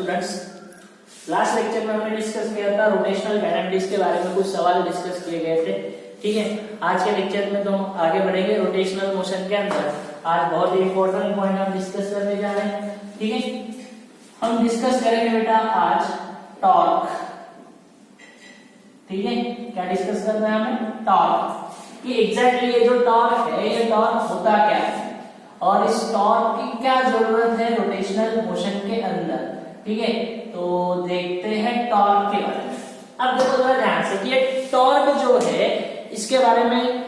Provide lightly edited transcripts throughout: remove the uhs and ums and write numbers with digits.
Students, last lecture में हमने discuss किया था रोटेशनल काइनेटिक्स के बारे में, कुछ सवाल डिस्कस किए गए थे। ठीक है, आज के लेक्चर में तो हम आगे बढ़ेंगे रोटेशनल मोशन के अंदर। आज बहुत ही इंपॉर्टेंट पॉइंट हम डिस्कस करने जा रहे हैं। ठीक है, हम डिस्कस करेंगे बेटा आज टॉर्क। ठीक है, क्या डिस्कस करना है हमें? टॉर्क। ये एग्जैक्टली ये जो टॉर्क है, ये टॉर्क होता क्या है और इस टॉर्क की क्या जरूरत है रोटेशनल मोशन के अंदर। ठीक है, तो देखते हैं टॉर्क के बारे में। अब देखो जरा ध्यान से कि ये टॉर्क जो है इसके बारे में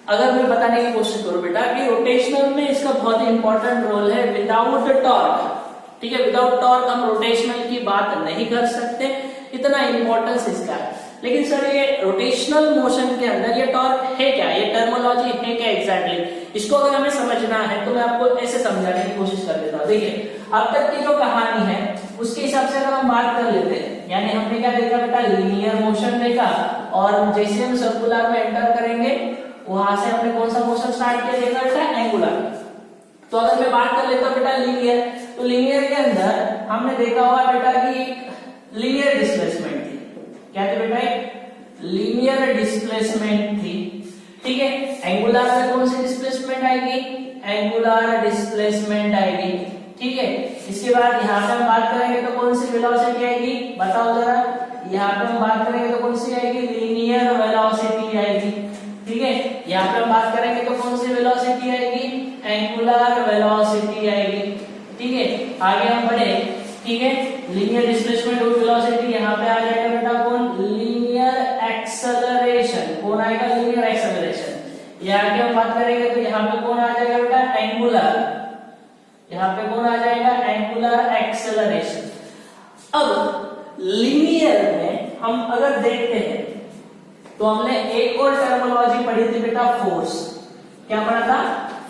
अगर मैं बताने की कोशिश करूं बेटा कि रोटेशनल में इसका बहुत ही इंपॉर्टेंट रोल है। विदाउट टॉर्क, ठीक है, विदाउट टॉर्क हम रोटेशनल की बात नहीं कर सकते, इतना इंपॉर्टेंस इसका है। लेकिन सर ये रोटेशनल मोशन के अंदर ये टॉर्क है क्या, ये टर्मिनोलॉजी है क्या एग्जैक्टली, इसको अगर हमें समझना है तो मैं आपको ऐसे समझाने की कोशिश कर देता हूँ। देखिए, अब तक की जो कहानी है उसके हिसाब से अगर हम बात कर लेते हैं, यानी हमने क्या देखा बेटा, लीनियर मोशन देखा, और जैसे हम सर्कुलर में एंटर करेंगे वहां से हमने कौन सा मोशन स्टार्ट किया देखा बेटा, एंगुलर। तो अगर मैं बात कर लेता हूँ बेटा लीनियर, तो लीनियर के अंदर हमने देखा हुआ बेटा कि लीनियर डिस्प्लेसमेंट थी। क्या थी बेटा? लीनियर डिस्प्लेसमेंट थी। ठीक है, एंगुलर में कौन सी डिस्प्लेसमेंट आएगी? एंगुलर डिस्प्लेसमेंट आएगी। ठीक है, इसके बाद यहाँ पे हम बात करेंगे तो कौन सी वेलोसिटी आएगी, बताओ जरा। यहाँ पे हम बात करेंगे तो कौन सी आएगी? लीनियर वेलोसिटी आएगी। ठीक है, यहाँ पे हम बात करेंगे तो कौन सी वेलोसिटी आएगी? एंगुलर वेलोसिटी आएगी। ठीक है, आगे हम बढ़े। ठीक है, लीनियर डिस्प्लेसमेंट और वेलोसिटी यहाँ पे आ जाएगा बेटा कौन? Linear acceleration. कौन आएगा? Linear acceleration. यहाँ के हम बात करेंगे तो यहाँ पे कौन आ जाएगा बेटा? एंगुलर। यहाँ पे कौन आ जाएगा? Angular acceleration. अब लीनियर में हम अगर देखते हैं तो हमने एक और टर्मिनोलॉजी पढ़ी थी बेटा, फोर्स। क्या पढ़ा था?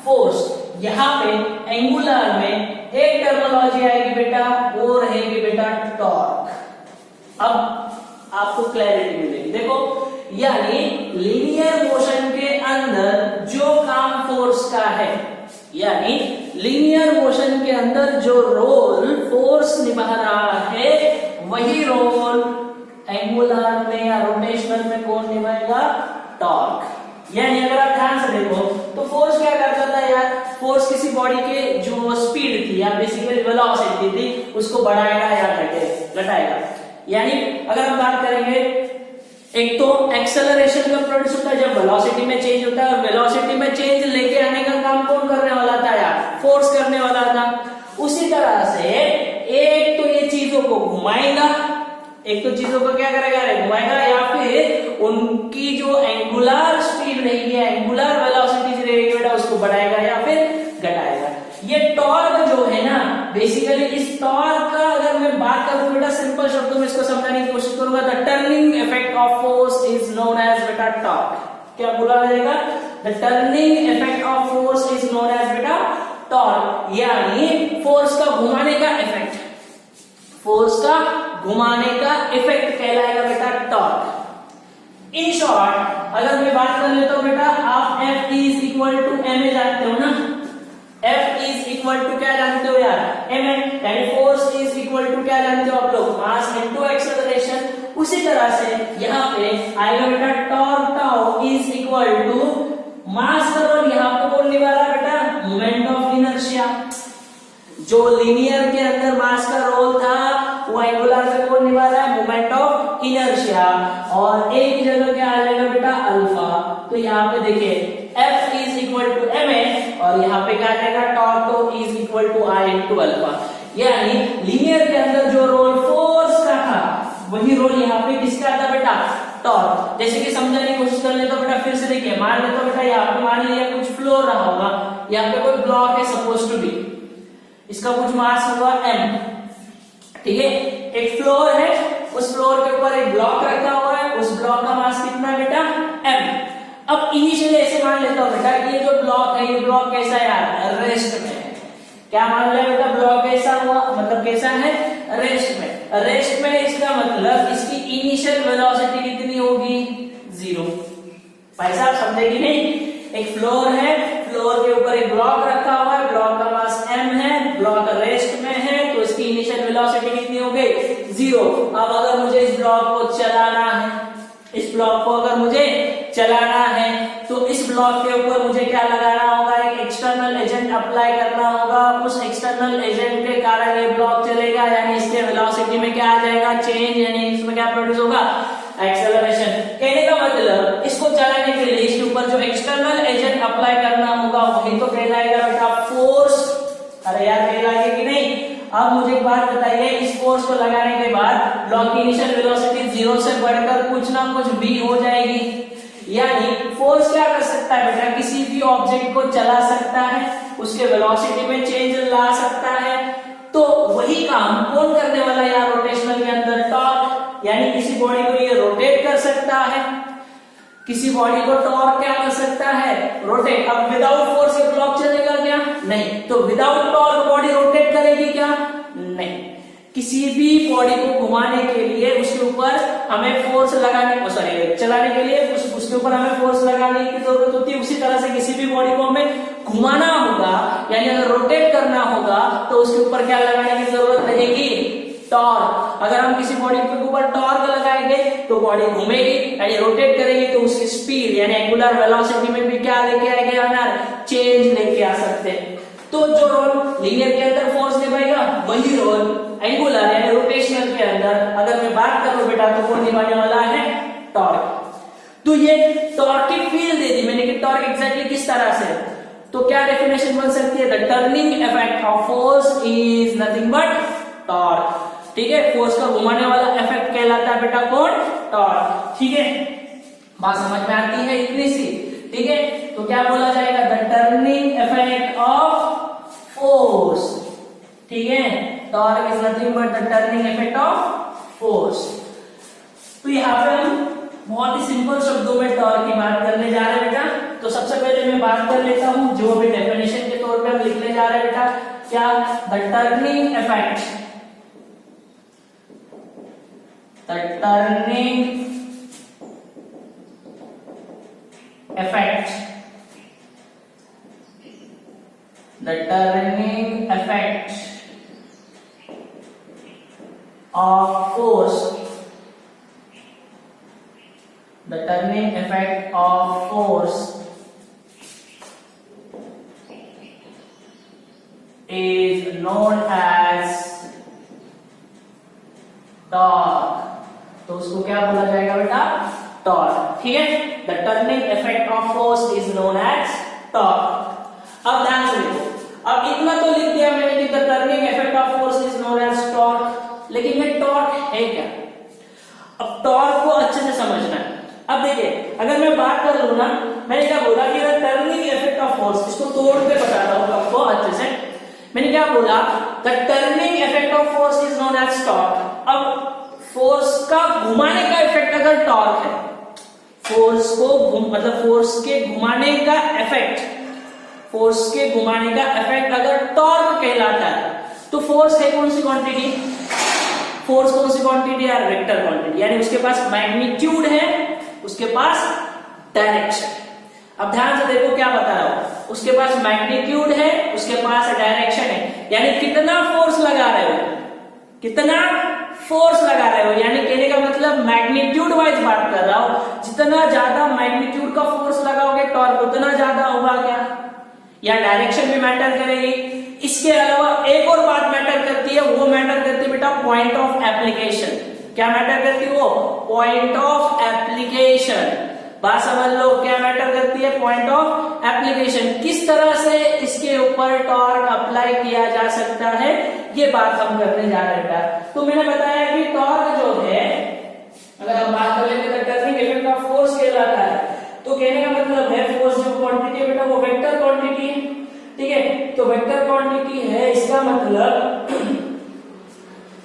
फोर्स। यहाँ पे एंगुलर में एक टर्मिनोलॉजी आएगी बेटा, वो रहेगी बेटा टॉर्क। अब आपको क्लैरिटी मिलेगी। देखो, यानी लीनियर मोशन के अंदर जो काम फोर्स का है, यानी लीनियर मोशन के अंदर जो रोल फोर्स निभा रहा है वही रोल एंगुलर में या रोटेशनल में कौन निभाएगा? टॉर्क। यानी अगर आप ध्यान से देखो तो फोर्स क्या करता था यार, फोर्स किसी बॉडी के जो स्पीड थी या बेसिकली वेलोसिटी थी उसको बढ़ाएगा या घटाएगा। यानी अगर हम बात करेंगे, एक तो एक्सेलरेशन का प्रोड्यूस होता है जब वेलोसिटी में चेंज होता है, और वेलोसिटी में चेंज लेके आने का काम कौन करने वाला था यार? फोर्स करने वाला था। उसी तरह से एक तो ये चीजों को घुमाएगा, एक तो चीजों को क्या करेगा? घुमाएगा, या फिर उनकी जो एंगुलर स्पीड रहेगी, एंगुलर वेलोसिटी रहेगी बेटा, उसको बढ़ाएगा या फिर घटाएगा। ये टॉर्क जो है ना, बेसिकली इस टॉर्क का अगर मैं बात करूं बेटा सिंपल शब्दों में इसको समझाने की कोशिश करूंगा, the turning effect of force is known as बेटा टॉर्क। क्या बोला जाएगा? The turning effect of force is known as बेटा टॉर्क। यानी फोर्स का घुमाने का इफेक्ट, फोर्स का घुमाने का इफेक्ट कहलाएगा बेटा टॉर्क। इन शॉर्ट अगर मैं बात कर लेता हूं बेटा, आप F is equal to ma जानते हो ना? F इज इक्वल टू क्या जानते हो यार? ma। यानी फोर्स इज इक्वल टू क्या जानते हो आप लोग? Mass into acceleration. उसी तरह से यहाँ पे आएगा बेटा torque tau is equal to mass का रोल यहाँ पे कौन निभा रहा है बेटा? Moment of inertia. जो लीनियर के अंदर मास का रोल था वो एंगुलर में कौन निभा रहा है? Moment of inertia. और एक ही जगह क्या आ जाएगा बेटा? अल्फा। तो यहाँ पे देखिए F is equal to ma, और यहाँ पे क्या आ जाएगा? Torque is equal to I into alpha. यानी लीनियर के अंदर जो रोल फोर्स का था वही रोल यहाँ पे किसका था बेटा? टॉर्क। जैसे कि समझने की कोशिश कर ले तो बेटा फिर से देखिए, मान लेते बेटा यहाँ पे मान लिया कुछ फ्लो रहा होगा, यहाँ पे कोई ब्लॉक है सपोज टू बी, इसका कुछ मास होगा m। ठीक है, एक फ्लोर है, उस फ्लोर के ऊपर एक ब्लॉक रखा हुआ है, उस ब्लॉक का मास कितना है बेटा? m। अब इनिशियली ऐसे मान लेता हूं बेटा कि ये जो ब्लॉक है, ये ब्लॉक कैसा है यार? रेस्ट में है। क्या मान लिया बेटा? ब्लॉक कैसा हुआ, मतलब कैसा है? रेस्ट में। रेस्ट में इसका मतलब इसकी इनिशियल वेलोसिटी कितनी होगी? 0। भाई साहब समझे कि नहीं? एक फ्लोर है, फ्लोर के ऊपर एक ब्लॉक रखा हुआ है, ब्लॉक का मास m है, ब्लॉक रेस्ट में है, तो इसकी इसकी इनिशियल वेलोसिटी कितनी हो गई 0। अब अगर मुझे इस ब्लॉक को चलाना है, इस ब्लॉक को अगर मुझे चलाना है तो इस ब्लॉक के ऊपर मुझे क्या लगाना होगा, एक एक्सटर्नल एजेंट अप्लाई करना होगा। उस एक्सटर्नल एजेंट के कारण ये ब्लॉक चलेगा, यानी इसके वेलोसिटी में क्या आ जाएगा चेंज, यानी इसमें क्या प्रोड्यूस होगा एक्सेलरेशन। कहने का मतलब इसको चलाने के लिए इसके ऊपर जो एक्सटर्नल एजेंट अप्लाई करना होगा वही तो कहलाएगा बेटा फोर्स। अरे यार कहलाएगा कि नहीं। अब मुझे एक बात बताइए, इस फोर्स को लगाने के बाद ब्लॉक की इनिशियल वेलोसिटी 0 से बढ़कर कुछ ना कुछ v हो जाएगी, यानी फोर्स क्या कर सकता है बेटा, किसी भी ऑब्जेक्ट को चला सकता है, उसके वेलोसिटी में चेंज ला सकता है। तो वही काम कौन करने वाला है यार रोटेशनल के अंदर, टॉर्क। यानी किसी बॉडी को ये रोटेट कर सकता है, किसी बॉडी को टॉर्क क्या कर सकता है रोटेट। अब विदाउट फोर्स ये ब्लॉक चलेगा क्या, नहीं। तो विदाउट टॉर्क बॉडी रोटेट करेगी क्या, नहीं। किसी भी बॉडी को घुमाने के लिए उसके ऊपर हमें फोर्स लगाने, सॉरी चलाने के लिए उसके ऊपर हमें फोर्स लगाने की जरूरत होती है। उसी तरह से किसी भी बॉडी को हमें घुमाना होगा, यानी अगर रोटेट करना होगा तो उसके ऊपर क्या लगाने की जरूरत रहेगी, टॉर्क। अगर हम किसी बॉडी के ऊपर टॉर्क लगाएंगे तो बॉडी घूमेगी यानी रोटेट करेगी, तो उसकी स्पीड यानी एंगुलर वेलोसिटी में भी क्या लेके आएंगे यार चेंज लेके आ सकते हैं। तो जो रोल लीनियर के अंदर फोर्स निभाएगा वही रोल एंगुलर यानी रोटेशनल के अंदर अगर मैं बात करूं बेटा तो कौन निभाने वाला है, टॉर्क। तो ये टॉर्क की फील्ड दे दी मैंने कि टॉर्क एग्जैक्टली किस तरह से, तो क्या डेफिनेशन बन सकती है, the turning effect of force is nothing but torque. ठीक है, फोर्स का घुमाने वाला इफेक्ट कहलाता है बेटा कौन, टॉर्क। ठीक है, बात समझ में आती है इतनी सी। ठीक है, तो क्या बोला जाएगा, the turning effect of force. ठीक है, torque is nothing but the turning effect of force. तो यहाँ पे हम बहुत ही सिंपल शब्दों में टॉर्क की बात करने जा रहे हैं बेटा। तो सबसे पहले मैं बात कर लेता हूं जो भी डेफिनेशन के तौर पे हम लिखने जा रहे हैं बेटा, क्या, the turning effect, the turning effect, the turning effect of force, the turning effect of force is known as torque। तो उसको क्या बोला जाएगा बेटा, टॉर्क। ठीक है, the turning effect of force is known as torque। अब ध्यान से देखो, अब इतना तो लिख दिया मैंने कि the turning effect of force is known as torque, लेकिन ये टॉर्क है क्या। अब टॉर्क को अच्छे से समझना है। अब देखिए, अगर मैं बात कर लूं ना, मैंने क्या बोला कि टर्निंग इफेक्ट ऑफ फोर्स, इसको तोड़ के बताता हूं आपको अच्छे से। मैंने क्या बोला, the turning effect of force is known as torque. अब फोर्स का घुमाने का इफेक्ट अगर टॉर्क है, फोर्स को मतलब फोर्स के घुमाने का इफेक्ट, फोर्स के घुमाने का इफेक्ट अगर टॉर्क कहलाता है, तो फोर्स है कौन सी क्वांटिटी, फोर्स कौन सी क्वांटिटी है, वेक्टर क्वांटिटी। यानी उसके पास मैग्नीट्यूड है, उसके पास डायरेक्शन। अब ध्यान से देखो क्या बता रहा हूं, उसके पास मैग्नीट्यूड है, उसके पास डायरेक्शन है। यानी कितना फोर्स लगा रहे हो, कितना फोर्स लगा रहे हो, यानी कहने का मतलब मैग्नीट्यूड वाइज बात कर रहा हूं। जितना ज्यादा मैग्नीट्यूड का फोर्स लगाओगे टॉर्क उतना ज्यादा होगा क्या, या डायरेक्शन भी मैटर करेगी। इसके अलावा एक और बात मैटर करती है, वो मैटर करती है बेटा पॉइंट ऑफ एप्लीकेशन। क्या मैटर करती है वो, पॉइंट ऑफ एप्लीकेशन। बात समझ लो, क्या मैटर करती है, पॉइंट ऑफ एप्लीकेशन। किस तरह से इसके ऊपर टॉर्क अप्लाई किया जा सकता है, ये बात हम करने जा रहे हैं। तो मैंने बताया कि टॉर्क जो है, अगर हम बात करें तो टर्निंग इफेक्ट ऑफ फोर्स कहलाता है। तो कहने का मतलब है फोर्स जो क्वांटिटी है बेटा वो वेक्टर क्वांटिटी है। ठीक है, तो वेक्टर क्वांटिटी है, इसका मतलब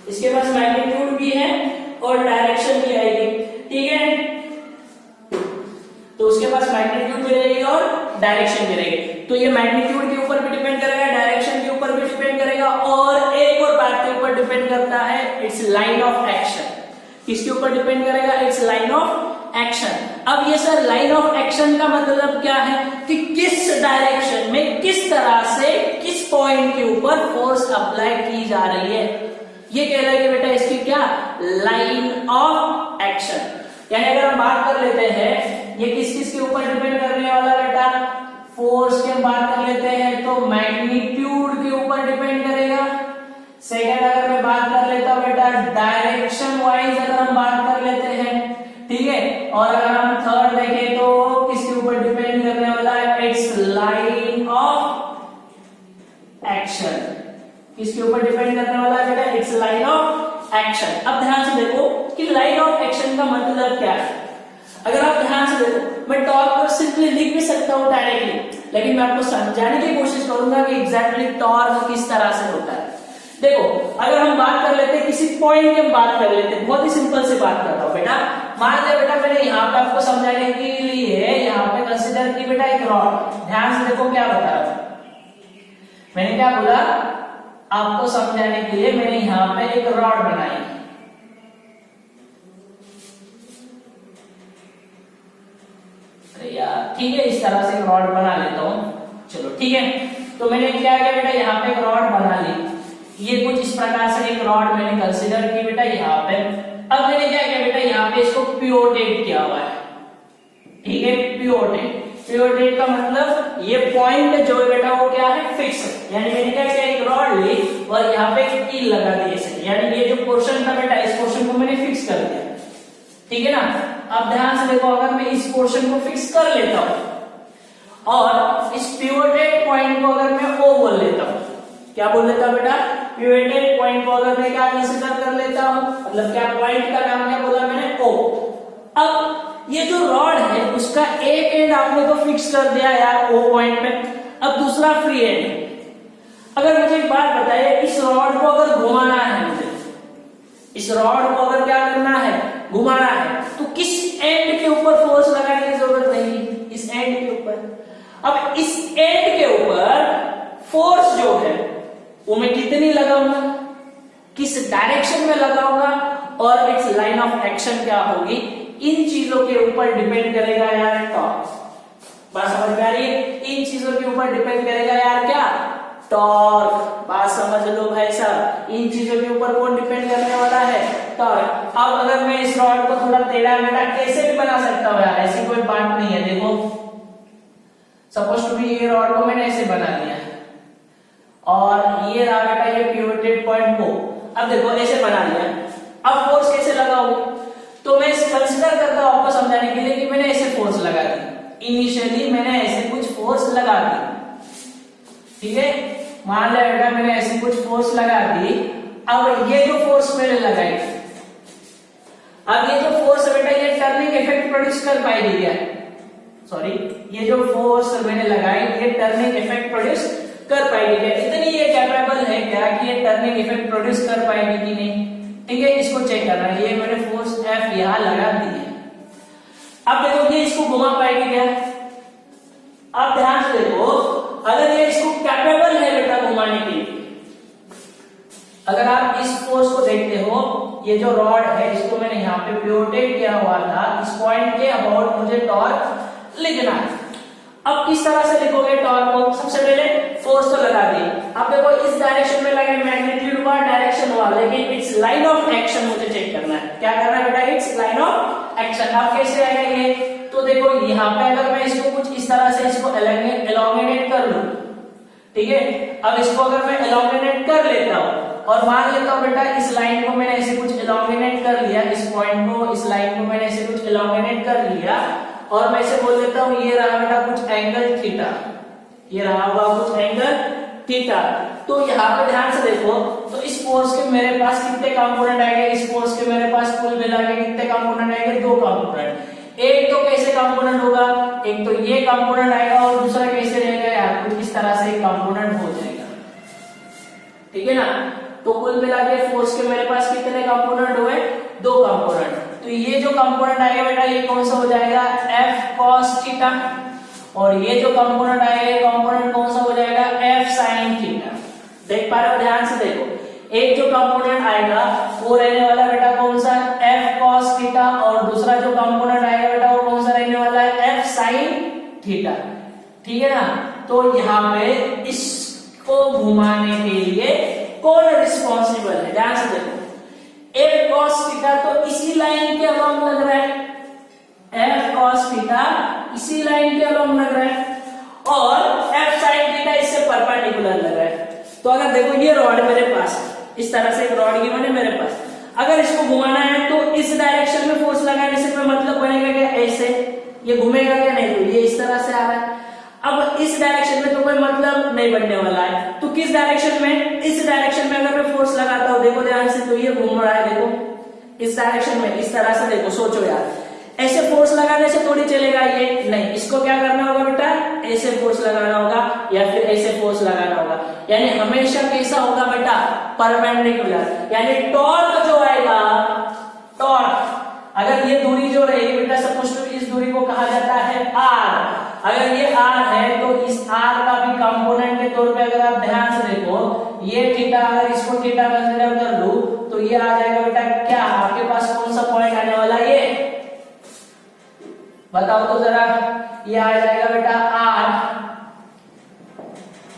इसके पास मैग्नीट्यूड भी है और डायरेक्शन भी आएगी। ठीक है, तो उसके पास मैग्नीट्यूड भी रहेगी और डायरेक्शन भी रहेगी। तो ये मैग्नीट्यूड के ऊपर भी डिपेंड करेगा, डायरेक्शन के ऊपर भी डिपेंड करेगा, और एक और बात के ऊपर डिपेंड करता है, इट्स लाइन ऑफ एक्शन। किसके ऊपर डिपेंड करेगा, इट्स लाइन ऑफ एक्शन। अब ये सर लाइन ऑफ एक्शन का मतलब क्या है कि किस डायरेक्शन में, किस तरह से, किस पॉइंट के ऊपर फोर्स अप्लाई की जा रही है। ये कहलाएगी बेटा इसकी क्या, लाइन ऑफ एक्शन। यानी अगर हम बात कर लेते हैं ये किस किस के ऊपर डिपेंड करने वाला बेटा, फोर्स की हम बात कर लेते हैं तो मैग्नीट्यूड के ऊपर डिपेंड करेगा। सेकंड अगर मैं बात कर लेता हूं बेटा डायरेक्शन वाइज अगर हम बात कर लेते हैं, ठीक है। और अगर हम थर्ड देखें तो किसके ऊपर डिपेंड करने वाला है, इट्स लाइन ऑफ एक्शन। किसके ऊपर डिपेंड करने वाला है बेटा, इट्स लाइन ऑफ एक्शन। अब ध्यान से देखो कि लाइन ऑफ एक्शन का मतलब क्या है। अगर आप ध्यान से देखो, मैं टॉर्क को सिंपली लिख भी सकता हूं डायरेक्टली, लेकिन मैं आपको समझाने की कोशिश करूंगा कि एग्जैक्टली टॉर्क किस तरह से होता है। देखो अगर हम बात कर लेते हैं किसी पॉइंट की, हम बात कर लेते हैं, बहुत ही सिंपल से बात कर रहा हूं बेटा। मान लिया बेटा मैंने यहाँ पे आपको समझाने के लिए यहाँ पे कंसिडर की बेटा एक रॉड। ध्यान से देखो क्या बता रहा हूं, मैंने क्या बोला, आपको समझाने के लिए मैंने यहाँ पे एक रॉड बनाई। अरे यार ठीक है, इस तरह से रॉड बना लेता हूं, चलो ठीक है। तो मैंने क्या किया बेटा, यहाँ पे एक रॉड बना ली। ये कुछ इस प्रकार से एक रॉड मैंने कंसीडर की बेटा यहाँ पे। अब मैंने क्या किया बेटा, यहाँ पे इसको पिवोटेट किया हुआ है, ठीक है। पिवोटेट, पिवोटेट का मतलब ये पॉइंट जो है बेटा वो क्या है, फिक्स है। यानी मैंने क्या किया, एक रॉड ली और यहाँ पे एक कील लगा दी ऐसे, यानी ये जो पोर्शन था बेटा इस पोर्शन को मैंने फिक्स कर दिया, ठीक है ना। अब ध्यान से देखो, अगर मैं इस पोर्शन को फिक्स कर लेता हूं और इस पिवोटेड पॉइंट को अगर मैं O बोल लेता हूं, क्या बोल लेता हूं बेटा, पिवोटेड पॉइंट को अगर मैं क्या कंसीडर कर लेता हूं, मतलब क्या पॉइंट का नाम क्या बोला मैंने, O। अब ये जो रॉड है उसका एक एंड आपने तो फिक्स कर दिया यार O पॉइंट पे, अब दूसरा फ्री एंड है। अगर मुझे एक बात बताइए, इस रॉड को अगर घुमाना है मुझे, इस रॉड को अगर क्या करना है, घुमाना है, तो किस एंड के ऊपर फोर्स लगाने की जरूरत नहीं, इस एंड के ऊपर। अब इस एंड के ऊपर फोर्स जो है वो मैं कितनी लगाऊंगा, किस डायरेक्शन में लगाऊंगा, और इट्स लाइन ऑफ एक्शन क्या होगी, इन चीजों के ऊपर डिपेंड करेगा यार टॉर्क। बात समझ में आ रही है, इन चीजों के ऊपर डिपेंड करेगा यार क्या, टॉर्क। बात समझ लो भाई साहब, इन चीजों के ऊपर कौन डिपेंड करने वाला है, टॉर्क। अब अगर मैं इस रॉड को थोड़ा टेढ़ा मेढ़ा कैसे भी बना सकता हूं यार, ऐसी कोई बात नहीं है। देखो सपोज टू बी ये रॉड को मैंने ऐसे बना लिया और ये रहा बेटा ये पिवोटेड पॉइंट को, अब देखो ऐसे बना लिया। अब फोर्स कैसे लगाऊं, तो मैं कंसीडर करता हूं आपको समझाने के लिए कि मैंने ऐसे फोर्स लगा दी, इनिशियली मैंने ऐसे कुछ फोर्स लगा दी, ठीक है। मान लिया बेटा मैंने ऐसे कुछ फोर्स लगा दी। अब ये जो फोर्स मैंने लगाई, अब ये जो फोर्स है बेटा ये टर्निंग इफेक्ट प्रोड्यूस कर पाएगी क्या, सॉरी ये जो फोर्स मैंने लगाई ये टर्निंग इफेक्ट प्रोड्यूस कर पाएगी क्या, इतनी ये कैपेबल है क्या कि ये टर्निंग इफेक्ट प्रोड्यूस कर पाएगी कि नहीं, ठीक है। इसको चेक करना है, ये मैंने फोर्स F यहां लगा दी है। अब देखो ये इसको घुमा पाएगी क्या, अब ध्यान से देखो, अगर ये इसको कैपेबल है बेटा घुमाने के लिए, अगर आप इस फोर्स को देखते हो, ये जो रॉड है इसको मैंने यहाँ पे पिवोटेट किया हुआ था, इस पॉइंट के अबाउट मुझे टॉर्क लिखना है। अब किस तरह से लिखोगे टॉर्क को, सबसे पहले फोर्स तो लगा दी, अब देखो इस डायरेक्शन में लगे, मैग्नीट्यूड हुआ, डायरेक्शन हुआ, लेकिन इट्स लाइन ऑफ एक्शन मुझे चेक करना है। क्या करना है बेटा, इट्स लाइन ऑफ एक्शन। अब कैसे आएगा ये, तो देखो यहाँ पे अगर मैं इसको कुछ इस तरह से इसको एलोंगेट कर लूं, ठीक है। अब इसको अगर मैं एलोंगेट कर लेता हूं और मान लेता हूं बेटा इस लाइन को मैंने ऐसे कुछ एलोंगेट कर लिया, इस पॉइंट को, इस लाइन को मैंने ऐसे कुछ एलोंगेट कर लिया, और मैं इसे बोल देता हूं ये रहा बेटा कुछ एंगल थीटा, ये रहा हुआ कुछ एंगल थीटा। तो यहाँ पे ध्यान से देखो, तो इस फोर्स के मेरे पास कितने कंपोनेंट आएंगे, इस फोर्स के मेरे पास कुल मिला के कितने कंपोनेंट आएंगे, 2 कंपोनेंट। एक तो कैसे कंपोनेंट होगा, एक तो ये कंपोनेंट आएगा और दूसरा कैसे रहेगा यार, कुछ इस तरह से कंपोनेंट हो जाएगा, ठीक है ना। तो कुल मिला के फोर्स के मेरे पास कितने कंपोनेंट हुए, 2 कंपोनेंट। तो ये जो कंपोनेंट आएगा बेटा ये कौन सा हो जाएगा, F cos थीटा, और ये जो कंपोनेंट आएगा ये कंपोनेंट कौन सा हो जाएगा, F sin थीटा। देख पा रहे हो, ध्यान से देखो, एक जो कंपोनेंट आएगा वो रहने वाला बेटा कौन सा, F cos थीटा, और दूसरा जो कंपोनेंट आएगा बेटा वो कौन सा रहने वाला है, F sin थीटा, ठीक है ना। तो यहाँ पे इसको घुमाने के लिए कौन रिस्पॉन्सिबल है, ध्यान से देखो, एफ कॉस थीटा तो इसी लाइन के अलोंग लग रहा है, एफ कॉस थीटा इसी लाइन के अलोंग लग रहा है, और एफ साइन थीटा इससे परपेंडिकुलर लग रहा है। तो अगर देखो ये रॉड मेरे पास है, इस तरह से एक रॉड गिवन है मेरे पास, अगर इसको घुमाना है तो इस डायरेक्शन में फोर्स लगाने से कोई मतलब बनेगा क्या, ऐसे ये घूमेगा क्या, नहीं, तो ये इस तरह से आ रहा है। अब इस डायरेक्शन में तो कोई मतलब नहीं बनने वाला है, तो किस डायरेक्शन में, इस डायरेक्शन में अगर मैं फोर्स लगाता हूं, देखो ध्यान से, तो ये घूम रहा है, देखो इस डायरेक्शन में, इस तरह से देखो, सोचो यार, ऐसे फोर्स लगाने से थोड़ी चलेगा ये, नहीं, इसको क्या करना होगा बेटा, ऐसे फोर्स लगाना होगा या फिर ऐसे फोर्स लगाना होगा, यानी हमेशा कैसा होगा बेटा, परपेंडिकुलर, यानी टॉर्क जो आएगा, टॉर्क, अगर ये दूरी जो रहेगी बेटा, सपोज टू इस दूरी को कहा जाता है आर, अगर ये आर है तो इस आर का भी कंपोनेंट के तौर पे अगर आप ध्यान से देखो, ये थीटा, अगर इसको थीटा कंसीडर कर लूं तो ये आ जाएगा बेटा क्या, आपके पास कौन सा पॉइंट आने वाला है, ये बताओ तो जरा, ये आ जाएगा बेटा आर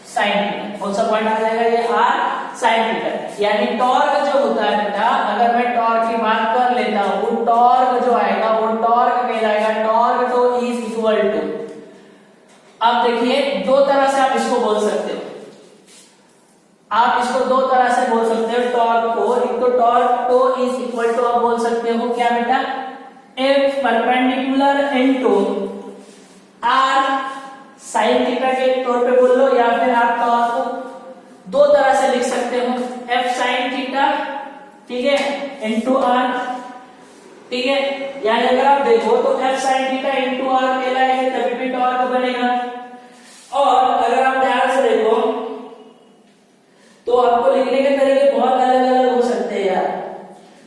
साइन थीटा, कौन सा पॉइंट आ जाएगा, ये आर साइन थीटा, यानी टॉर्क जो होता है बेटा, अगर मैं टॉर्क की बात कर लेता हूं, टॉर्क जो आएगा वो टॉर्क कहलाएगा, टॉर्क तो इज इक्वल टू, अब देखिए दो तरह से आप इसको बोल सकते हो, आप इसको दो तरह से बोल सकते हो टॉर्क को, एक तो टॉर्क तो इज इक्वल टू आप बोल सकते हो क्या बेटा, F perpendicular into are sine theta के तौर पे बोल लो, या फिर आप टॉर्क को दो तरह से लिख सकते हो, एफ साइन थीटा, ठीक है, इनटू आर, ठीक है, यानी अगर आप देखो तो F sine theta into R कहलाएगा, तभी भी टॉर्क बनेगा। और अगर आप ध्यान से देखो तो आपको लिखने के तरीके बहुत अलग अलग हो सकते हैं यार,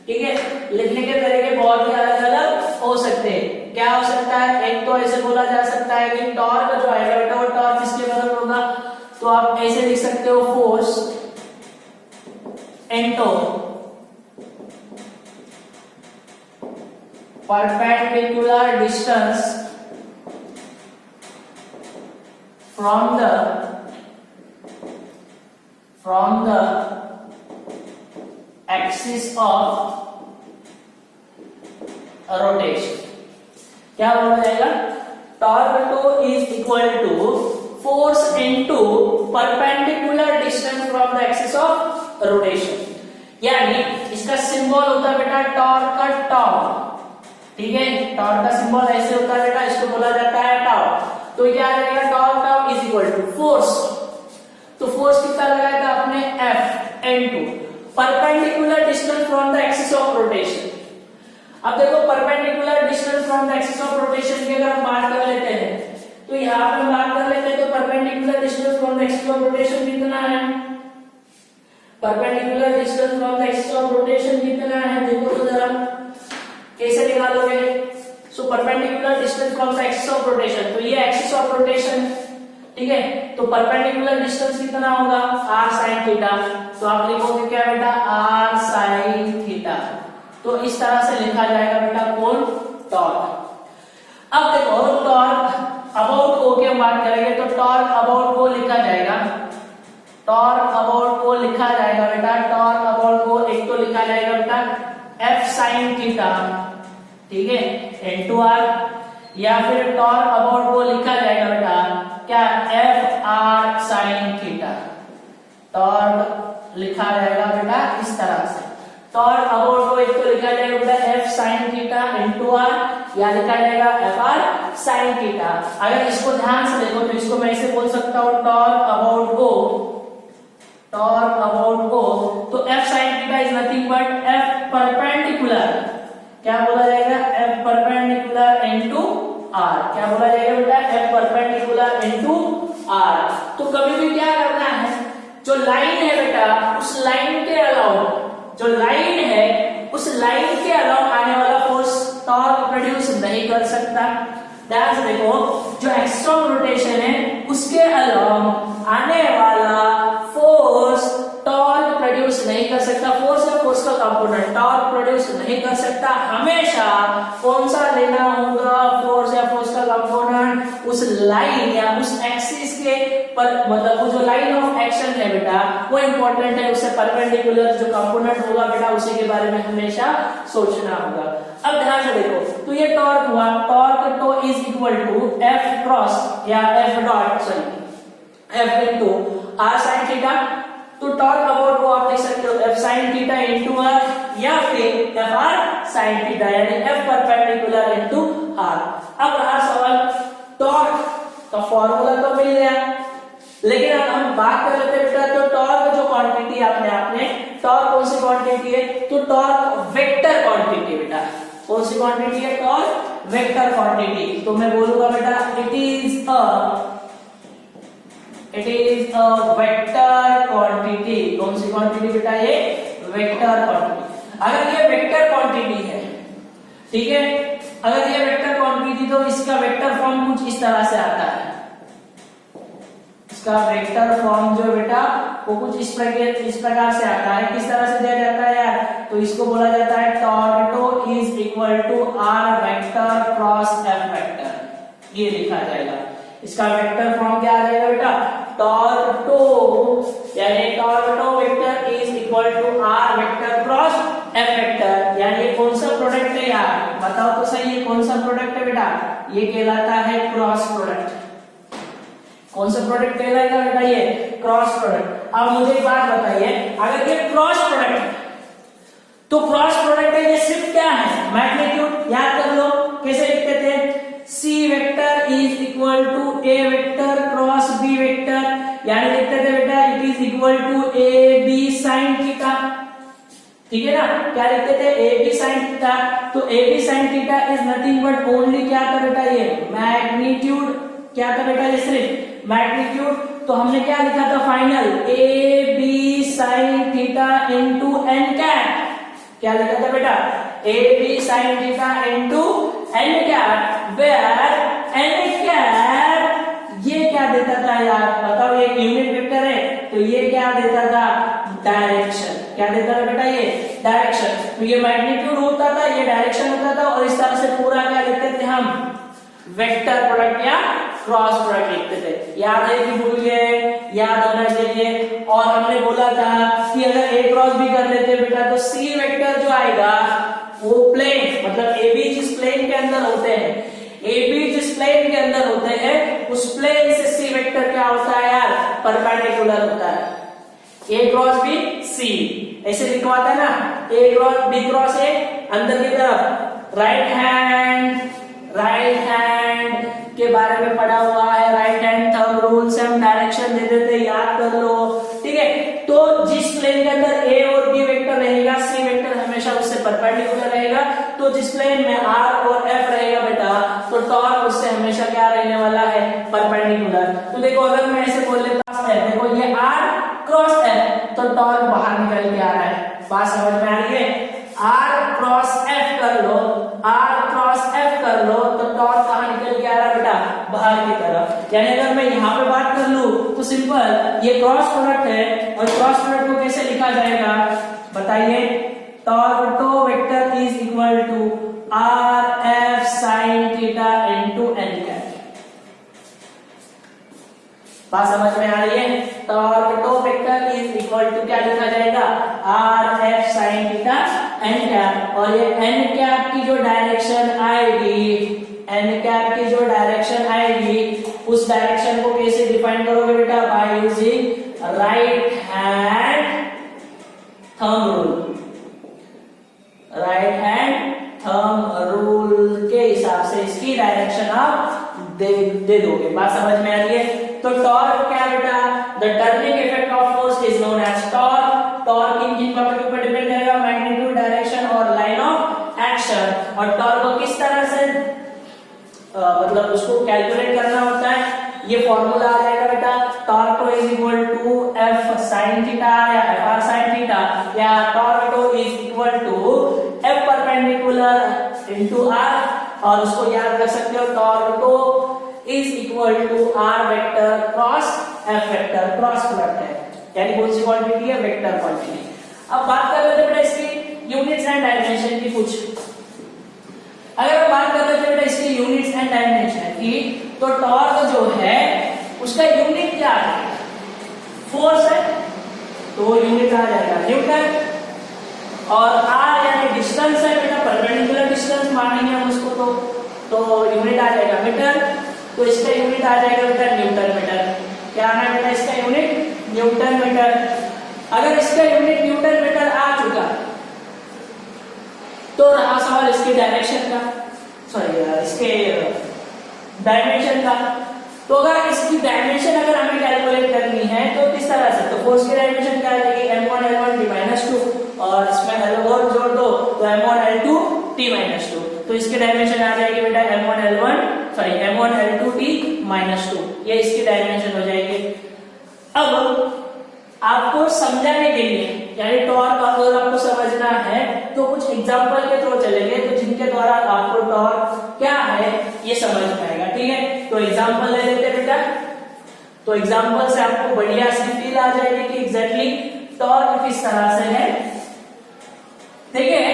ठीक है, लिखने के तरीके बहुत ही अलग अलग हो सकते हैं। क्या हो सकता है, एक तो ऐसे बोला जा सकता है कि टॉर्क जो आएगा बेटा वो टॉर्क किसके बराबर होगा, तो आप ऐसे लिख सकते हो, force into perpendicular distance from the axis of rotation. क्या बोला जाएगा, torque to is equal to force into perpendicular distance from the axis of rotation, यानी इसका सिंबल होता है बेटा टॉर्क का टाउ, ठीक है, टॉर्क का सिंबल ऐसे होता है बेटा, इसको बोला जाता है टाउ, तो क्या आ जाएगा, torque tau is equal to force, तो फोर्स कितना लगाया था आपने, F into perpendicular distance from the axis of rotation. अब देखो perpendicular distance from the axis of rotation की अगर हम बात कर लेते हैं, तो यहां पे हम बात कर लेते हैं, तो perpendicular distance from the axis of rotation कितना है, perpendicular distance from the axis of rotation कितना है, देखो तो जरा कैसे निकालोगे, so perpendicular distance from the axis of rotation, तो ये एक्सिस ऑफ रोटेशन, ठीक है, तो परपेंडिकुलर डिस्टेंस कितना होगा, आर साइन थीटा, तो आप लिखोगे क्या बेटा, आर साइन थीटा, तो इस तरह से लिखा जाएगा बेटा कौन, टॉर्क। अब देखो टॉर्क अबाउट को की हम बात करेंगे, तो टॉर्क अबाउट को लिखा जाएगा, टॉर्क अबाउट को लिखा जाएगा बेटा, टॉर्क अबाउट को एक तो लिखा जाएगा बेटा एफ साइन थीटा, ठीक है, इनटू आर, या फिर टॉर्क अबाउट को लिखा जाएगा बेटा क्या, F R sine theta, torque लिखा जाएगा बेटा इस तरह से, टॉर्क अबाउट को एक तो लिखा जाएगा बेटा F sine theta into are, या लिखा जाएगा एफ आर साइन थीटा। अगर इसको ध्यान से देखो तो इसको मैं ऐसे बोल सकता हूं, टॉर्क अबाउट को, टॉर्क अबाउट को, तो F sine theta is nothing but F perpendicular, क्या बोला जाएगा, एफ परपेंडिकुलर इनटू आर, क्या बोला जाएगा बेटा, एफ परपेंडिकुलर इनटू आर। तो कभी भी क्या करना है, जो लाइन है बेटा उस लाइन के अलावा, जो लाइन है उस लाइन के अलावा आने वाला फोर्स टॉर्क प्रोड्यूस नहीं कर सकता। ध्यान से देखो, जो एक्सिस ऑफ रोटेशन है उसके अलावा आने वाला फोर्स टॉर्क प्रोड्यूस नहीं कर सकता, फोर्स या फोर्स का कंपोनेंट टॉर्क प्रोड्यूस नहीं कर सकता। हमेशा कौन सा लेना होगा, फोर्स या फोर्स का कंपोनेंट उस लाइन या उस एक्सिस के पर मतलब वो जो लाइन ऑफ एक्शन है बेटा वो इंपॉर्टेंट है, उससे परपेंडिकुलर जो कंपोनेंट होगा बेटा उसी के बारे में हमेशा सोचना होगा। अब ध्यान से देखो, तो ये टॉर्क हुआ, टॉर्क तो is equal to F cross या F dot sorry F into are sine theta. तो टॉर्क अबाउट वो आप देख सकते हो F sine theta into are या फिर एफ आर साइन थीटा, यानी एफ परपेंडिकुलर इनटू आर। अब रहा सवाल टॉर्क का फॉर्मूला तो मिल गया, लेकिन अब हम बात कर लेते हैं बेटा तो टॉर्क जो क्वांटिटी आपने टॉर्क कौन सी क्वांटिटी है, तो टॉर्क वेक्टर क्वांटिटी बेटा, कौन सी क्वांटिटी है, टॉर्क वेक्टर क्वांटिटी। तो मैं बोलूंगा बेटा it is a vector quantity. कौन सी क्वांटिटी बेटा, ये वेक्टर क्वांटिटी। अगर ये वेक्टर क्वांटिटी है, ठीक है, अगर ये वेक्टर क्वांटिटी तो इसका वेक्टर फॉर्म कुछ इस तरह से आता है, इसका वेक्टर फॉर्म जो बेटा वो कुछ इस प्रकार से आता है। किस तरह से दिया जाता है यार, तो इसको बोला जाता है टॉर्टो is equal to are vector cross F vector, ये लिखा जाएगा। इसका वेक्टर फॉर्म क्या आ जाएगा बेटा, टॉर्टो यानी टॉर्टो vector is equal to are vector cross F vector, यानी ये कौन सा प्रोडक्ट है यार, बताओ तो सही, ये कौन सा प्रोडक्ट है बेटा, ये कहलाता है क्रॉस प्रोडक्ट। कौन सा प्रोडक्ट कहलाएगा बेटा, ये क्रॉस प्रोडक्ट। अब मुझे एक बात बताइए, अगर ये क्रॉस प्रोडक्ट है तो क्रॉस प्रोडक्ट है ये सिर्फ क्या है, मैग्नीट्यूड। याद कर लो कैसे लिखते थे, C vector is equal to A vector cross B vector, यानी लिखते थे बेटा it is equal to A B sine theta, ठीक है ना, क्या लिखते थे, ए बी साइन थीटा। तो A B sine theta is nothing but only क्या था बेटा, ये मैग्नीट्यूड, क्या था बेटा, ये सिर्फ मैग्नीट्यूड। तो हमने क्या लिखा था final, A B sine theta into N cap, क्या लिखा था बेटा, A B sine theta into N cap, where N cap ये क्या देता था यार, बताओ, ये यूनिट वेक्टर है तो ये क्या देता था, डायरेक्शन। क्या देता था बेटा, ये डायरेक्शन। तो ये मैग्नीट्यूड होता था, ये डायरेक्शन होता था, और इस तरह से पूरा क्या लिखते थे हम, वेक्टर प्रोडक्ट या क्रॉस प्रोडक्ट लिखते थे। याद है कि भूल गए, याद होना चाहिए। और हमने बोला था कि अगर ए क्रॉस बी कर लेते बेटा तो सी वेक्टर जो आएगा वो प्लेन, मतलब ए बी जिस प्लेन के अंदर होते हैं, ए बी जिस प्लेन के अंदर होते हैं उस प्लेन से सी वेक्टर क्या होता है यार, परपेंडिकुलर होता है। ए क्रॉस बी सी ऐसे लिखवाता है ना, ए क्रॉस बी क्रॉस ए, अंदर की तरफ राइट हैंड के बारे में पढ़ा हुआ है, राइट हैंड थंब रूल से हम डायरेक्शन दे देते, याद कर लो, ठीक है। तो जिस प्लेन के अंदर ए और बी वेक्टर रहेगा, सी वेक्टर हमेशा उससे परपेंडिकुलर रहेगा। तो जिस प्लेन में आर और एफ रहेगा बेटा तो टॉर्क उससे हमेशा क्या रहने वाला है, परपेंडिकुलर। तो देखो अगर मैं ऐसे बोल लेता हूं, देखो ये आर क्रॉस एफ, तो टॉर्क बाहर निकल के आ रहा है, बात समझ में आ रही है। आर क्रॉस एफ कर लो, आर क्रॉस एफ कर लो, तो टॉर्क कहां निकल के आ रहा है बेटा, बाहर की तरफ। यानी अगर मैं यहाँ पे बात कर लूं तो सिंपल ये क्रॉस प्रोडक्ट है, और क्रॉस प्रोडक्ट को कैसे लिखा जाएगा बताइए, टॉर्टो vector is equal to r F sine theta into n cap. बात समझ में आ रही है, टॉर्टो वेक्टर इज इक्वल टू क्या लिखा जाएगा, r F sine theta n cap. और ये एन कैप की जो डायरेक्शन आएगी, एन कैप की जो डायरेक्शन आएगी उस डायरेक्शन को कैसे डिफाइन करोगे बेटा, by using right hand thumb rule. Right hand thumb rule के हिसाब से इसकी डायरेक्शन आप दे दोगे। बात समझ में आ रही है। तो टॉर्क क्या बेटा, the turning effect of force is known as torque. Torque किन प्रॉपर्टी पर डिपेंड करेगा, मैग्नीट्यूड, डायरेक्शन और लाइन ऑफ एक्शन। और टॉर्क को किस तरह से मतलब उसको कैलकुलेट करना होता है, ये फॉर्मूला आ जाएगा बेटा, torque is equal to F sine theta या एफ आर साइन थीटा, या torque is equal to F perpendicular into R. और उसको याद कर सकते हो, torque is equal to are vector cross F vector, cross product है, यानी कौन सी क्वांटिटी है, वेक्टर क्वांटिटी। अब बात कर लेते हैं बेटा इसकी यूनिट्स एंड डायमेंशन की कुछ। अगर हम बात करते हैं बेटा इसकी यूनिट्स एंड डायमेंशन की, तो टॉर्क जो है उसका यूनिट क्या है, फोर्स है, तो यूनिट आ जाएगा न्यूटन। और आर यानी डिस्टेंस है बेटा, परपेंडिकुलर डिस्टेंस मानेंगे हम उसको, तो यूनिट आ जाएगा मीटर, तो इसका यूनिट आ जाएगा बेटा न्यूटन मीटर। क्या आना है बेटा इसका यूनिट, न्यूटन मीटर। अगर इसका यूनिट न्यूटन मीटर आ चुका तो रहा सवाल इसके डायरेक्शन का, सॉरी इसके डायमेंशन का। तो अगर इसकी डायमेंशन अगर हमें कैलकुलेट करनी है तो किस तरह से, तो फोर्स की डायमेंशन क्या आ जाएगी, m1 l1 t-2, और इसमें l और जोड़ दो तो m1 l2 t-2, तो इसकी डायमेंशन आ जाएगी बेटा m1 l2 t-2, ये इसकी डायमेंशन हो जाएगी। अब आपको समझाने के लिए यानी टॉर्क अगर आपको समझना है तो कुछ एग्जांपल के थ्रू चलेंगे, तो जिनके द्वारा आपको टॉर्क क्या है ये समझ में आएगा, ठीक है। तो एग्जांपल ले लेते हैं बेटा, तो एग्जांपल से आपको बढ़िया सी फील आ जाएगी कि एग्जैक्टली टॉर्क किस तरह से है, ठीक है।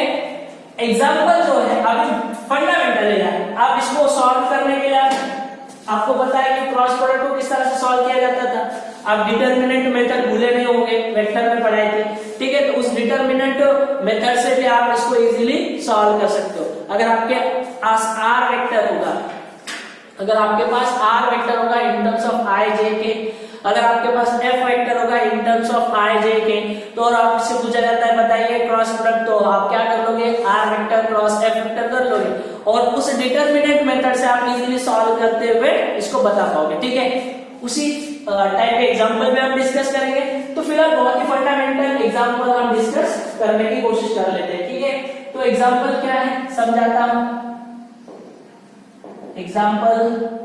एग्जांपल जो है अभी फंडामेंटल है, आप इसको सॉल्व करने के लिए आपको पता है कि क्रॉस प्रोडक्ट को किस तरह से सॉल्व किया जाता था, आप डिटरमिनेंट मेथड भूले नहीं होंगे, वेक्टर में पढ़ाए थे, ठीक है। तो उस डिटरमिनेंट मेथड से भी आप इसको इजीली सॉल्व कर सकते हो। अगर आपके पास आर वेक्टर होगा, अगर आपके पास आर वेक्टर होगा इन टर्म्स ऑफ आई जे के, अगर आपके पास एफ वेक्टर होगा इन टर्म्स ऑफ आई जे के, तो और आपसे पूछा जाता है बताइए क्रॉस प्रोडक्ट, तो आप क्या कर लोगे, R vector cross F vector कर लोगे, और उस डिटरमिनेंट मेथड से आप इजीली सॉल्व करते हुए इसको बता पाओगे, ठीक है। उसी टाइप के एग्जांपल में हम डिस्कस करेंगे। तो फिलहाल बहुत ही फंडामेंटल एग्जांपल हम डिस्कस करने की कोशिश कर लेते हैं, ठीक है। तो एग्जांपल क्या है समझाता हूं, एग्जांपल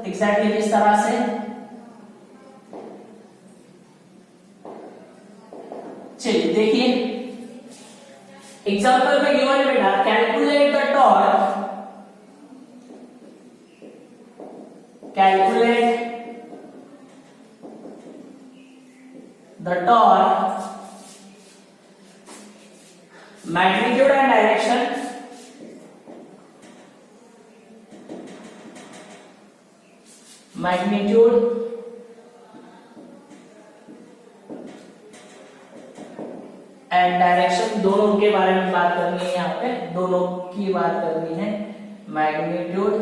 एग्जैक्टली किस तरह से, चलिए देखिए एग्जांपल में गिवन है बेटा, calculate the torque, calculate the torque, magnitude and direction, magnitude and direction, दोनों के बारे में बात करनी है, यहाँ पे दोनों की बात करनी है, magnitude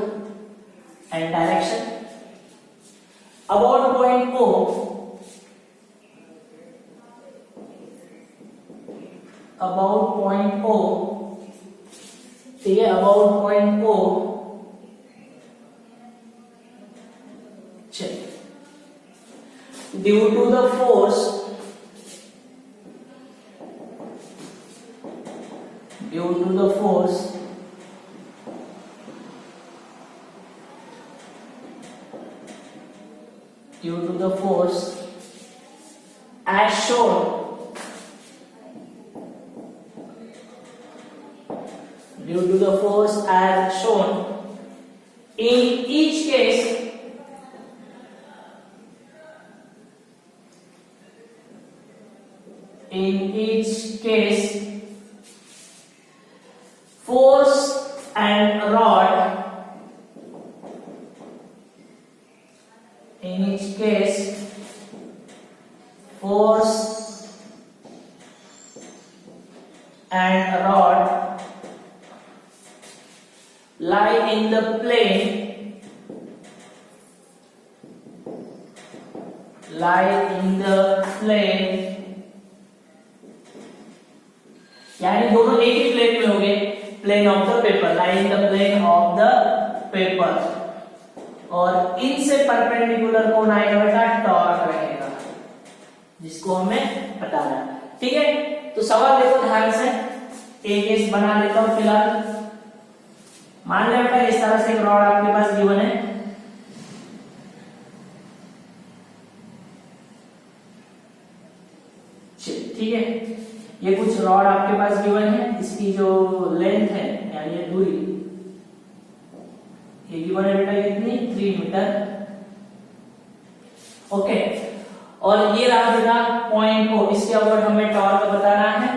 and direction about point O, about point O, ठीक है, about point O, चलिए, due to the force, due to the force due to the force as shown, due to the force as shown in each case, in each case force and rod, in each case force and rod lie in the plane, lie in the plane, यानी दोनों एक ही plane में होंगे, plane of the paper, lie in the plane of the paper, और इनसे perpendicular कौन आएगा बेटा, टॉर्क रहेगा, जिसको हमें बताना है, ठीक है। तो सवाल देखो ध्यान से, एक केस बना लेता हूं फिलहाल। मान लिया बेटा इस तरह से एक रॉड आपके पास गिवन है, ठीक है, ये कुछ रॉड आपके पास गिवन है, इसकी जो लेंथ है यानी ये दूरी, ये गिवन है बेटा कितनी, 3 मीटर, ओके। और ये रहा बेटा पॉइंट को, इसके ऊपर हमें टॉर्क बताना है,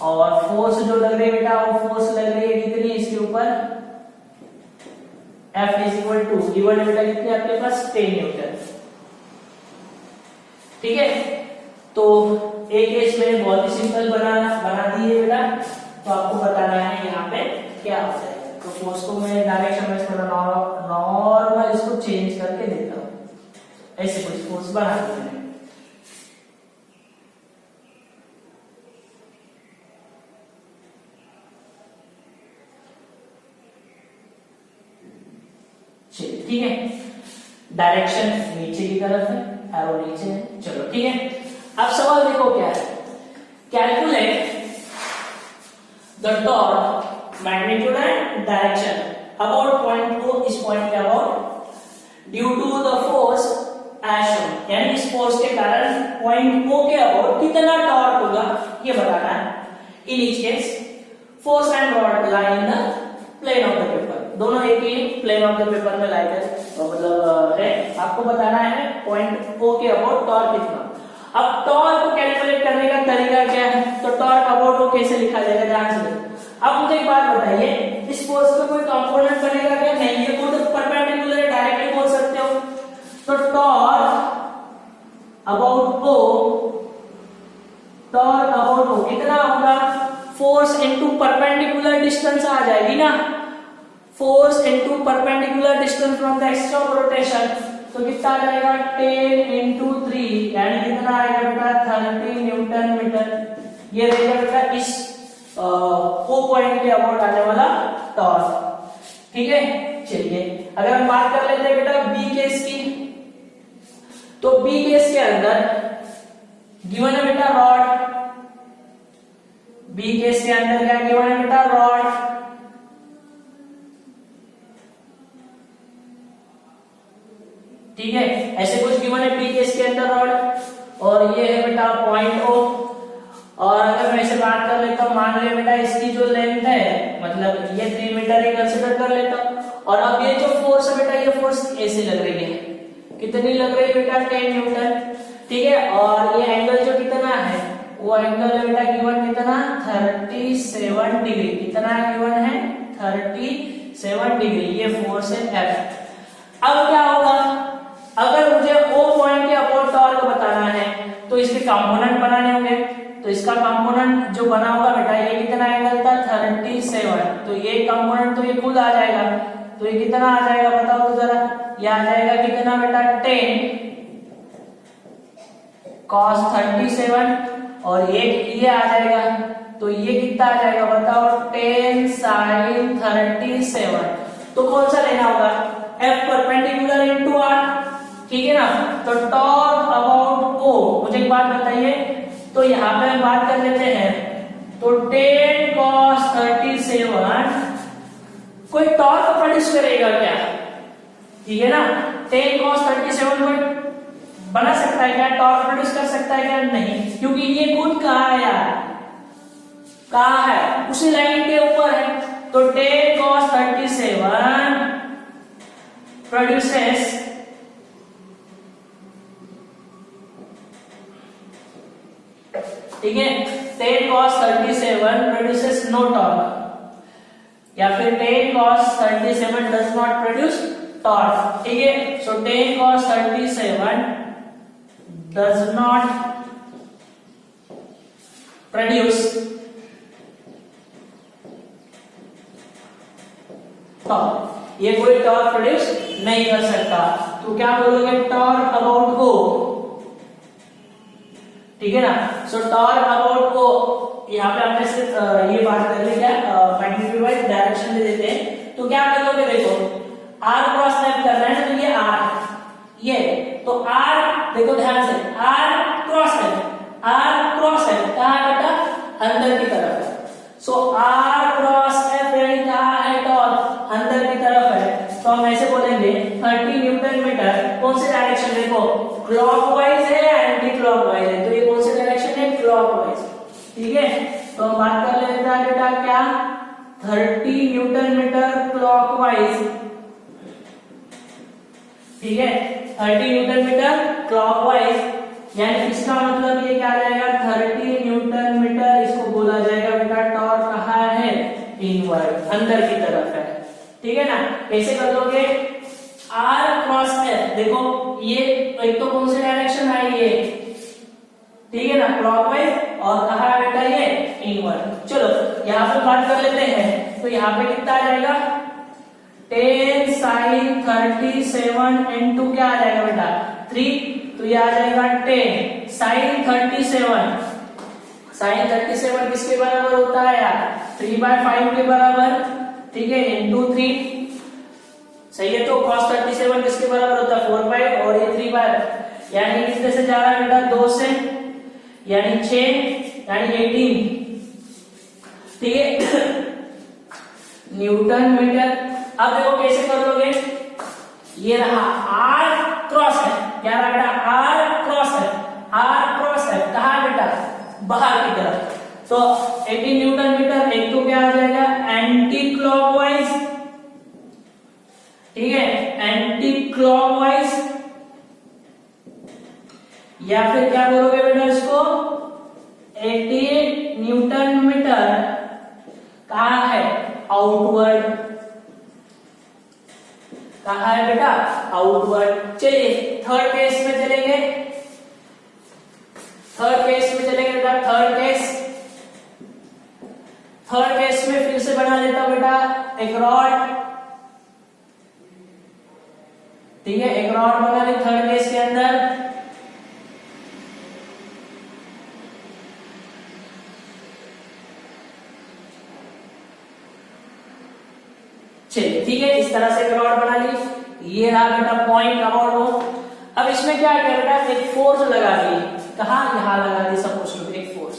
और फोर्स जो लग रही है बेटा वो फोर्स लग रही है कितनी इसके ऊपर, F is equal to given बेटा कितनी आपके पास 10 न्यूटन। ठीक है, तो एक केस मैंने बहुत ही सिंपल बना दी है बेटा, तो आपको बताना है यहाँ पे क्या हो जाएगा। तो फोर्स को मैं डायरेक्शन में थोड़ा नॉर्मल इसको चेंज करके देता हूँ, ऐसे कुछ फोर्स बना दी मैंने। ठीक है, डायरेक्शन नीचे की तरफ है, एरो नीचे है। चलो ठीक है, अब सवाल देखो क्या है, calculate the torque magnitude and direction about point O, इस पॉइंट के about due to the force as shown, यानी इस फोर्स के कारण पॉइंट O के अबाउट कितना टॉर्क होगा ये बताना है। In each case force and rod lie in the plane of the paper, दोनों एक ही प्लेन ऑफ द पेपर में लाई कर मतलब है, आपको बताना है पॉइंट O के अबाउट टॉर्क कितना। अब टॉर्क को कैलकुलेट करने का तरीका क्या है, तो टॉर्क अबाउट O कैसे लिखा जाएगा, ध्यान से देखो। अब मुझे एक बात बताइए, इस फोर्स का कोई कंपोनेंट बनेगा क्या, नहीं, ये खुद परपेंडिकुलर है, डायरेक्टली बोल सकते हो। तो टॉर्क अबाउट O कितना होगा, फोर्स इनटू परपेंडिकुलर डिस्टेंस आ जाएगी ना, force into perpendicular distance from the axis of rotation, तो कितना आ जाएगा 10 इंटू 3, यानी कितना आएगा बेटा 30 न्यूटन मीटर। ये रहेगा बेटा इस O पॉइंट के अबाउट आने वाला टॉर्क। ठीक है, चलिए अगर हम बात कर लेते हैं बेटा बी केस की, तो बी केस के अंदर गिवन है बेटा रॉड, बी केस के अंदर क्या गिवन है बेटा रॉड, ठीक है, ऐसे कुछ गिवन है बी केस के अंदर रॉड, और ये है बेटा पॉइंट O। और अगर मैं ऐसे बात कर लेता हूं, मान लिया बेटा इसकी जो लेंथ है मतलब ये 3 मीटर ही कंसीडर कर लेता हूं, और अब ये जो फोर्स है बेटा, ये फोर्स ऐसे लग रही है, कितनी लग रही है बेटा 10 न्यूटन। ठीक है, और ये एंगल जो कितना है, वो एंगल है बेटा गिवन कितना 37 डिग्री, कितना गिवन है 37 डिग्री, ये फोर्स है F। अब क्या होगा, अगर मुझे O पॉइंट के अबाउट टॉर्क बताना है तो इसके कंपोनेंट बनाने होंगे, तो इसका कंपोनेंट जो बना होगा बेटा, ये कितना एंगल था 37, तो ये कंपोनेंट तो ये खुद आ जाएगा, तो ये कितना आ जाएगा बताओ तो जरा, ये आ जाएगा कितना बेटा 10 cos 37, और ये आ जाएगा, तो ये कितना आ जाएगा बताओ 10 sin 37। तो कौन सा लेना होगा, F परपेंडिकुलर इनटू R, ठीक है ना। तो टॉर्क अबाउट O, मुझे एक बात बताइए, तो यहाँ पे हम बात कर लेते हैं, तो 10 cos 37 कोई टॉर्क प्रोड्यूस करेगा क्या, ठीक है ना। 10 cos 37 कोई बना सकता है क्या, टॉर्क प्रोड्यूस कर सकता है क्या, नहीं, क्योंकि ये खुद कहाँ है यार, कहाँ है, उसी लाइन के ऊपर है। तो 10 cos 37 प्रोड्यूसेस ठीक है, 10 cos 37 प्रोड्यूसेस नो टॉर्क, या फिर 10 cos 37 does not produce torque, ठीक है। सो 10 cos 37 does not produce torque, ये कोई टॉर्क प्रोड्यूस नहीं कर सकता। तो क्या बोलोगे, टॉर्क अबाउट O, ठीक है ना। सो टॉर्क अबाउट O, यहाँ पे हमने सिर्फ ये बात कर ली, क्या मैग्नीट्यूड वाइज डायरेक्शन दे देते हैं, तो क्या करोगे, देखो R क्रॉस F करना है, तो ये R, ये तो R देखो ध्यान से, R क्रॉस F कहाँ है बेटा, अंदर की तरफ है। सो R क्रॉस F यानी कहाँ है टॉर्क, अंदर की तरफ है, तो हम ऐसे बोलेंगे 30 न्यूटन मीटर, कौन सी डायरेक्शन देखो, क्लॉकवाइज है या एंटी क्लॉकवाइज है, तो ये कौन सी डायरेक्शन है, क्लॉकवाइज, ठीक है। तो हम बात कर लेते हैं बेटा क्या, 30 न्यूटन मीटर क्लॉकवाइज, ठीक है, 30 न्यूटन मीटर क्लॉकवाइज, यानी इसका मतलब ये क्या आ जाएगा 30 न्यूटन मीटर, इसको बोला जाएगा बेटा टॉर्क कहाँ है, इनवर्ड, अंदर की तरफ है, ठीक है ना। कैसे कर लोगे, आर क्रॉस एफ, देखो ये एक तो कौन सी डायरेक्शन आई है, ठीक है ना, क्लॉकवाइज, और कहा है बेटा ये इनवर्ड। चलो यहाँ पे बात कर लेते हैं, तो यहाँ पे कितना आ जाएगा 10 sin 37 इंटू क्या आ जाएगा बेटा 3, तो ये आ जाएगा 10 sin 37, sin 37 किसके बराबर होता है यार 3/5 के बराबर, ठीक है, इंटू 3, सही है। तो cos 37 किसके बराबर होता है 4/5 और ये 3/5, यानी कितने से जा रहा है बेटा 2 से, यानी 6 यानी 18, ठीक है न्यूटन मीटर। अब देखो कैसे कर लोगे, ये रहा आर क्रॉस है, क्या रहा बेटा आर क्रॉस है, आर क्रॉस है कहा बेटा बाहर की तरफ, तो 18 न्यूटन मीटर, एक तो क्या आ जाएगा एंटी क्लॉकवाइज, ठीक है, एंटी क्लॉकवाइज, या फिर क्या बोलोगे बेटा इसको 80 न्यूटन मीटर कहा है आउटवर्ड, कहा है बेटा आउटवर्ड। चलिए थर्ड केस में चलेंगे, थर्ड केस में चलेंगे बेटा, थर्ड केस में फिर से बना लेता बेटा एक रॉड, ठीक है, एक रॉड बना ली थर्ड केस के अंदर, चलिए ठीक है, इस तरह से एक रॉड बना ली, ये रहा बेटा पॉइंट अबाउट हो। अब इसमें क्या किया बेटा एक फोर्स लगा दी, कहा यहां लगा दी सपोज टू एक फोर्स,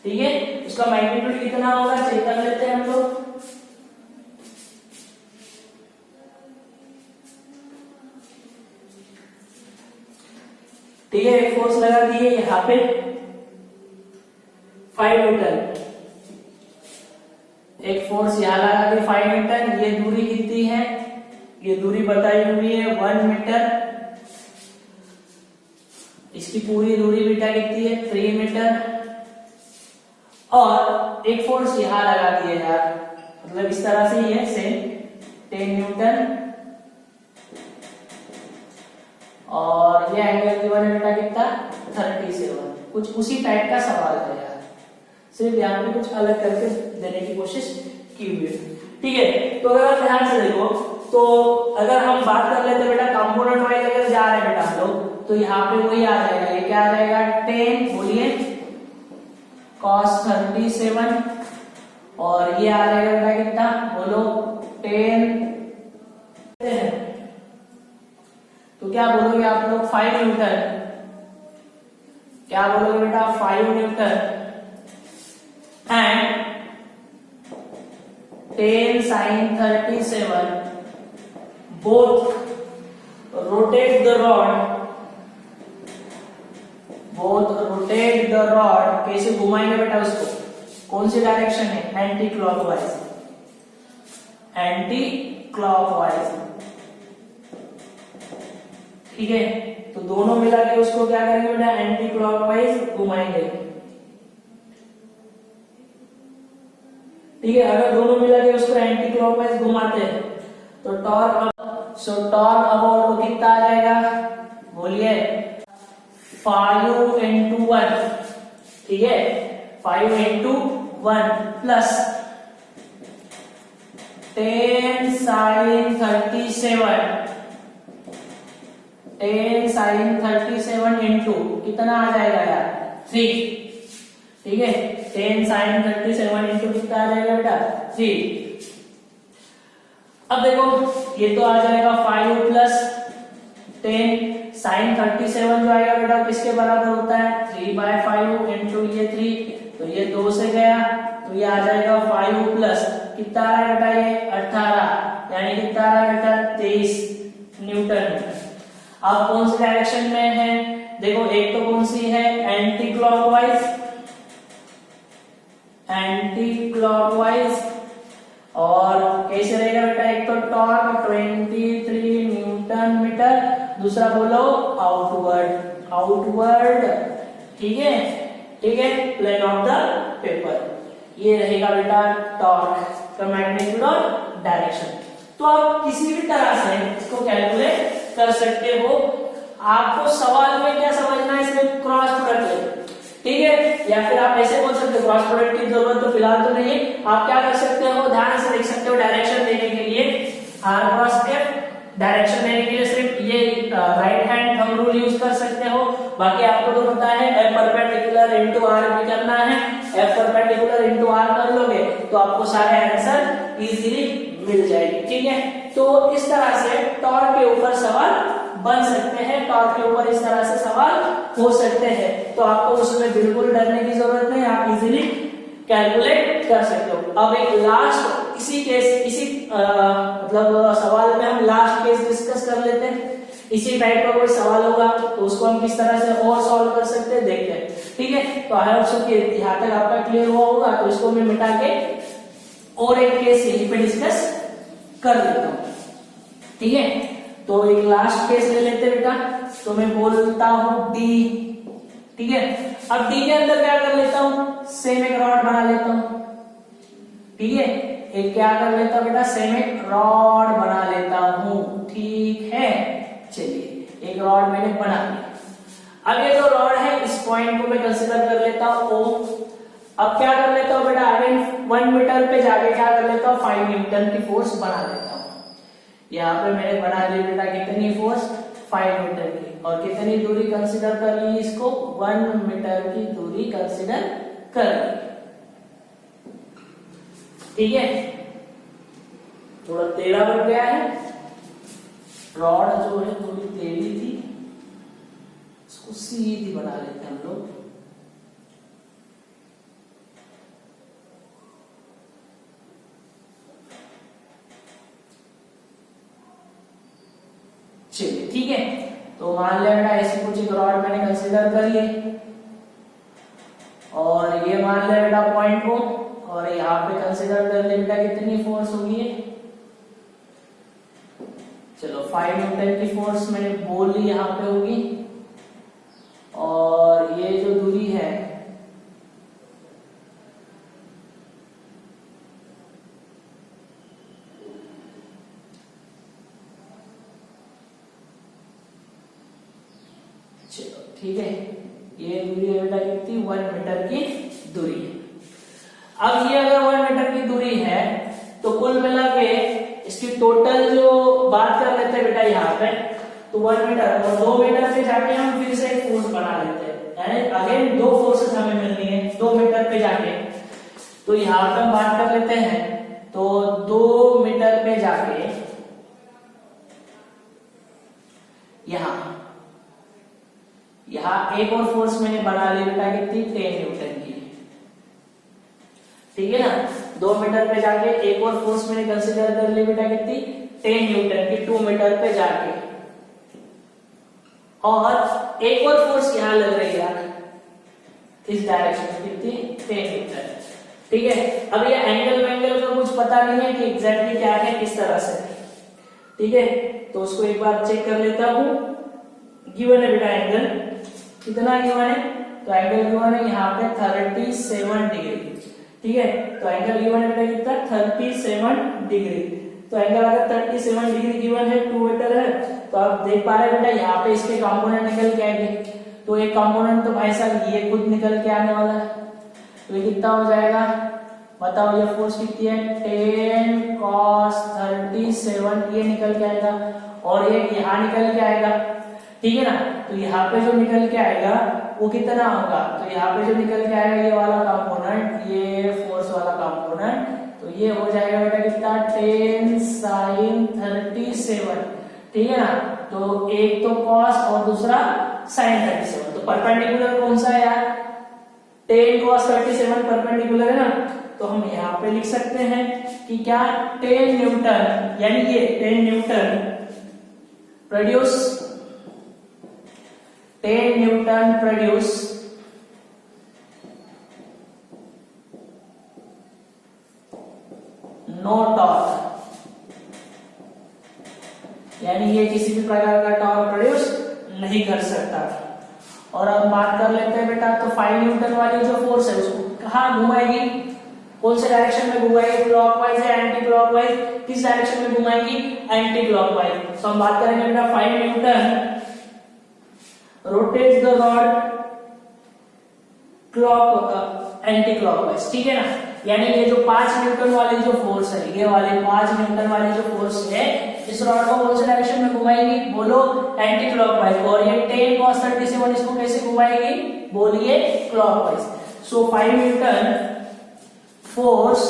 ठीक है, इसका मैग्नीट्यूड कितना होगा चेक कर लेते हैं हम लोग, ठीक है, एक फोर्स लगा दी है यहाँ पे 5 न्यूटन, एक फोर्स यहां लगा दी 5 न्यूटन, ये दूरी कितनी है, ये दूरी बताई हुई है 1 मीटर, इसकी पूरी दूरी बेटा कितनी है 3 मीटर, और एक फोर्स यहां लगा दिया यार, मतलब इस तरह से ही है सेम 10 न्यूटन, और ये एंगल गिवन है बेटा कितना 37, कुछ उसी टाइप का सवाल है यार, सिर्फ यहाँ पे कुछ अलग करके देने की कोशिश की हुई है, ठीक है। तो अगर आप ध्यान से देखो, तो अगर हम बात कर लेते बेटा कंपोनेंट वाइज अगर जा रहे हैं बेटा हम लोग, तो यहाँ पे वही आ जाएगा, ये क्या आ जाएगा 10 बोलिए cos 37, और ये आ जाएगा बेटा कितना बोलो 10, तो क्या बोलोगे आप लोग 5 न्यूटन, क्या बोलोगे बेटा 5 Newton, and 10 sin 37 both rotate the rod, कैसे घुमाएंगे बेटा उसको, कौन सी डायरेक्शन है एंटी क्लॉकवाइज, ठीक है, तो दोनों मिला के उसको क्या करेंगे बेटा एंटी क्लॉकवाइज घुमाएंगे, ठीक है, अगर दोनों मिला के उसको एंटी क्लॉकवाइज घुमाते हैं तो टॉर्क अबाउट कितना आ जाएगा बोलिए 5 into 1, ठीक है, 5 into 1 प्लस 10 sin 37 इंटू कितना आ जाएगा यार 3, ठीक है, 10 sin 37 इंटू कितना आ जाएगा बेटा 3। अब देखो ये तो आ जाएगा 5 प्लस 10 sin 37 जो आएगा बेटा किसके बराबर होता है 3/5 इंटू ये 3, तो ये 2 से गया, तो ये आ जाएगा 5 प्लस कितना आ रहा है बेटा ये 18, यानी कितना आ रहा है बेटा 23 न्यूटन। अब कौन सी डायरेक्शन में है देखो, एक तो कौन सी है एंटी क्लॉकवाइज, और कैसे रहेगा बेटा, एक तो टॉर्क 23 न्यूटन मीटर, दूसरा बोलो आउटवर्ड, ठीक है, प्लेन ऑफ द पेपर, ये रहेगा बेटा टॉर्क का मैग्नीट्यूड और डायरेक्शन। तो आप किसी भी तरह से इसको कैलकुलेट कर सकते हो। आपको सवाल में क्या समझना है, इसमें क्रॉस प्रोडक्ट है, ठीक है, या फिर आप ऐसे बोल सकते हो क्रॉस प्रोडक्ट की जरूरत तो फिलहाल तो नहीं है। आप क्या कर सकते हो, ध्यान से देख सकते हो, डायरेक्शन देने के लिए आर क्रॉस एफ, डायरेक्शन देने के लिए सिर्फ ये right hand thumb rule use कर सकते हो। बाकी आपको तो पता है एफ परपेंडिकुलर इनटू आर भी करना है, एफ परपेंडिकुलर इनटू आर कर लोगे तो आपको सारे आंसर इजीली मिल जाएंगे, ठीक है। तो इस तरह से टॉर्क के ऊपर सवाल बन सकते हैं, टॉर्क के ऊपर इस तरह से सवाल हो सकते हैं, तो आपको उसमें बिल्कुल डरने की जरूरत नहीं, आप इजीली कैलकुलेट कर सकते हो। अब एक लास्ट इसी केस इसी मतलब सवाल में हम लास्ट केस डिस्कस कर लेते हैं। इसी टाइप का कोई सवाल होगा तो उसको हम किस तरह से और सॉल्व कर सकते हैं देखते हैं, ठीक है। तो आई होप सो कि यहाँ तक आपका क्लियर हुआ होगा। तो इसको मैं मिटा के और एक केस यहीं पे डिस्कस कर लेता हूँ, ठीक है। तो एक लास्ट केस ले लेते हैं बेटा। तो मैं बोलता हूँ डी, ठीक है। अब डी के अंदर क्या कर लेता हूँ, सेम एक रॉड बना लेता हूँ, ठीक है। एक क्या कर लेता हूँ बेटा, सेम एक रॉड बना लेता हूँ, ठीक है। चलिए एक रॉड मैंने बना लिया। अब ये जो रॉड है इस पॉइंट को मैं कंसीडर कर लेता हूँ ओ। अब क्या कर लेता हूँ बेटा, अगेन 1 मीटर पे जाके क्या कर लेता हूँ, 5 न्यूटन की फोर्स बना लेता हूँ। यहाँ पे मैंने बना ली बेटा कितनी फोर्स, 5 मीटर की, और कितनी दूरी कंसीडर कर ली इसको, 1 मीटर की दूरी कंसीडर कर ली, ठीक है। थोड़ा टेढ़ा बन गया है, रॉड जो है थोड़ी टेढ़ी थी, इसको सीधी बना लेते हैं हम लोग। चलिए ठीक है। तो मान लिया बेटा ऐसी कुछ एक रॉड मैंने कंसीडर कर ली, और ये मान लिया बेटा पॉइंट को, और यहाँ पे कंसीडर कर ले बेटा कितनी फोर्स होगी है, चलो 5 न्यूटन की फोर्स मैंने बोल ली यहाँ पे होगी। और ये जो दूरी है चलो ठीक है, ये दूरी है बेटा कितनी, 1 मीटर की दूरी है। अब ये अगर 1 मीटर की दूरी है तो कुल मिला के इसकी टोटल जो बात कर लेते हैं बेटा यहाँ पे, तो 1 मीटर और 2 मीटर पे जाके हम फिर से एक फोर्स बना लेते हैं, यानी अगेन 2 फोर्सेस हमें मिलनी है 2 मीटर पे जाके। तो यहाँ पे हम बात कर लेते हैं, तो 2 मीटर पे जाके यहाँ एक और फोर्स मैंने बना ली बेटा कितनी, 10 न्यूटन की, ठीक है ना। 2 मीटर पे जाके एक और फोर्स मैंने कंसीडर कर ली बेटा कितनी, 10 न्यूटन की 2 मीटर पे जाके, और एक और फोर्स यहाँ लग रही है इस डायरेक्शन में कितनी, 10 न्यूटन, ठीक है। अब ये एंगल का कुछ पता नहीं है कि एग्जैक्टली क्या है, किस तरह से, ठीक है। तो उसको एक बार चेक कर लेता हूं। गिवन है बेटा एंगल कितना गिवन है, तो एंगल गिवन है यहाँ पे 37 डिग्री, ठीक है। तो एंगल गिवन है बेटा कितना, 37 डिग्री। तो एंगल अगर 37 डिग्री गिवन है, 2 मीटर है, तो आप देख पा रहे हैं बेटा यहाँ पे इसके कंपोनेंट निकल के आएंगे। तो एक कंपोनेंट तो भाई साहब ये खुद निकल के आने वाला है, तो ये कितना हो जाएगा बताओ, ये फोर्स कितनी है, 10 cos 37 ये निकल के आएगा, और ये यहाँ निकल के आएगा, ठीक है ना। तो यहाँ पे जो निकल के आएगा वो कितना होगा, तो यहाँ पे जो निकल के आएगा ये वाला कंपोनेंट, ये फोर्स वाला कंपोनेंट, तो ये हो जाएगा बेटा कितना, 10 sin 37, ठीक है ना। तो एक तो cos और दूसरा sin 37, तो परपेंडिकुलर कौन सा है यार, 10 cos 37 परपेंडिकुलर है ना। तो हम यहाँ पे लिख सकते हैं कि क्या, 10 न्यूटन, यानी ये 10 newton produce 10 newton produce no torque, यानी ये किसी भी प्रकार का टॉर्क प्रोड्यूस नहीं कर सकता। और अब बात कर लेते हैं बेटा, तो 5 न्यूटन वाली जो फोर्स है उसको कहाँ घुमाएगी, कौन से डायरेक्शन में घुमाएगी, क्लॉकवाइज या एंटी क्लॉकवाइज, किस डायरेक्शन में घुमाएगी, एंटी क्लॉकवाइज। सो हम बात करेंगे बेटा 5 Newton rotates the rod clock anti clockwise, ठीक है ना। यानी ये जो 5 न्यूटन वाली जो फोर्स है, ये वाले 5 न्यूटन वाली जो फोर्स है, इस रॉड को कौन से डायरेक्शन में घुमाएगी, बोलो एंटी क्लॉकवाइज। और ये 10 cos 37 इसको कैसे घुमाएगी, बोलिए clockwise. So 5 Newton force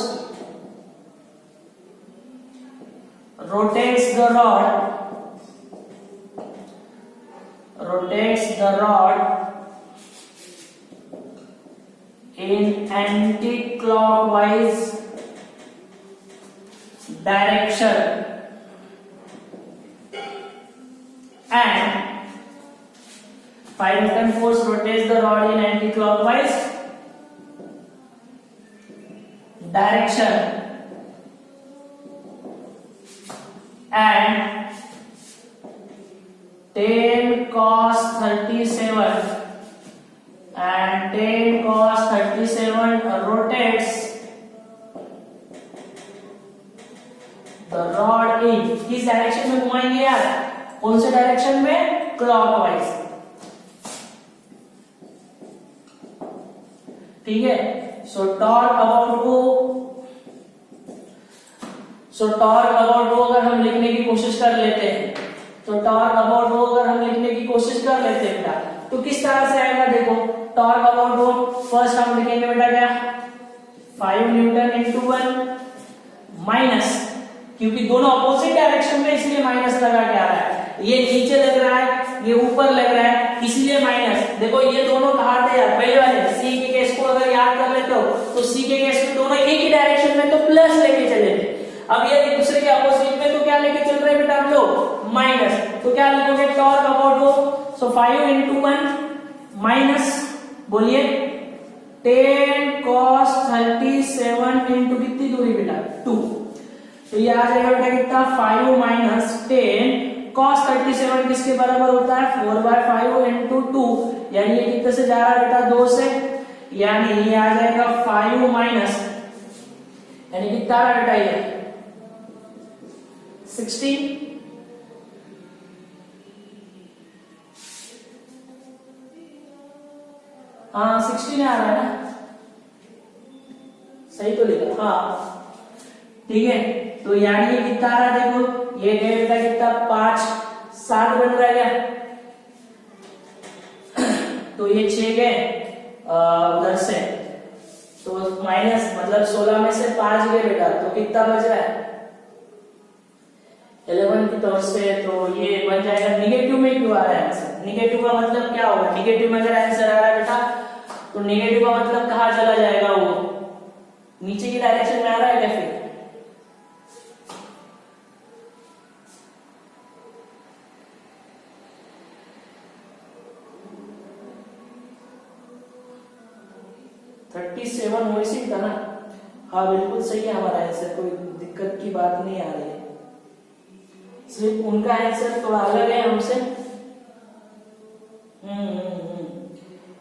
rotates the rod in anti-clockwise direction and 5 Newton force rotates the rod in anti-clockwise direction and 10 cos 37 rotates the rod in, किस डायरेक्शन में घुमाएंगे यार, कौन से डायरेक्शन में, क्लॉकवाइज, ठीक है। सो टॉर्क अबाउट वो अगर हम लिखने की कोशिश कर लेते हैं, बेटा तो किस तरह से आएगा, देखो टॉर्क अबाउट वो फर्स्ट हम लिखेंगे बेटा क्या, 5 न्यूटन इंटू 1 माइनस, क्योंकि दोनों अपोजिट डायरेक्शन में इसलिए माइनस लगा के आ रहा है, ये नीचे लग रहा है, ये ऊपर लग रहा है, इसलिए माइनस। देखो ये दोनों कहा थे यार, पहले वाले सी के केस को अगर याद कर लेते हो तो सी के केस में दोनों एक ही डायरेक्शन में तो प्लस लेके चले थे, अब ये दूसरे के अपोजिट में तो क्या लेके चल रहे हैं बेटा हम लोग, माइनस। तो क्या लिखोगे, टॉर्क अबाउट वो, सो 5 इंटू 1 माइनस, बोलिए 10 cos 37 इंटू कितनी दूरी बेटा, 2। तो ये आ जाएगा बेटा कितना, 5 माइनस 10 cos 37 किसके बराबर होता है, 4/5 इंटू 2, यानी ये कितने से जा रहा है बेटा, 2 से, यानी ये आ जाएगा 5 माइनस, यानी कितना आ रहा है बेटा ये 16, हाँ 16 आ रहा है ना, सही तो लिखा, हाँ ठीक है। तो यानी ये कितना आ रहा है, देखो ये गए बेटा कितना, 5 7 बन रहा है क्या, तो ये 6 गए उधर से, तो माइनस मतलब 16 में से 5 गए बेटा, तो कितना बच रहा है 11 की तरफ से, तो ये बन जाएगा निगेटिव में क्यों आ रहा है आंसर, निगेटिव का मतलब क्या होगा, निगेटिव में अगर आंसर आ रहा है बेटा तो निगेटिव का मतलब कहाँ चला जाएगा, वो नीचे की डायरेक्शन में आ रहा है क्या, फिर 37 वैसे ही था ना, हाँ बिल्कुल सही है हमारा आंसर, कोई दिक्कत की बात नहीं आ रही है, सिर्फ उनका आंसर थोड़ा अलग है हमसे,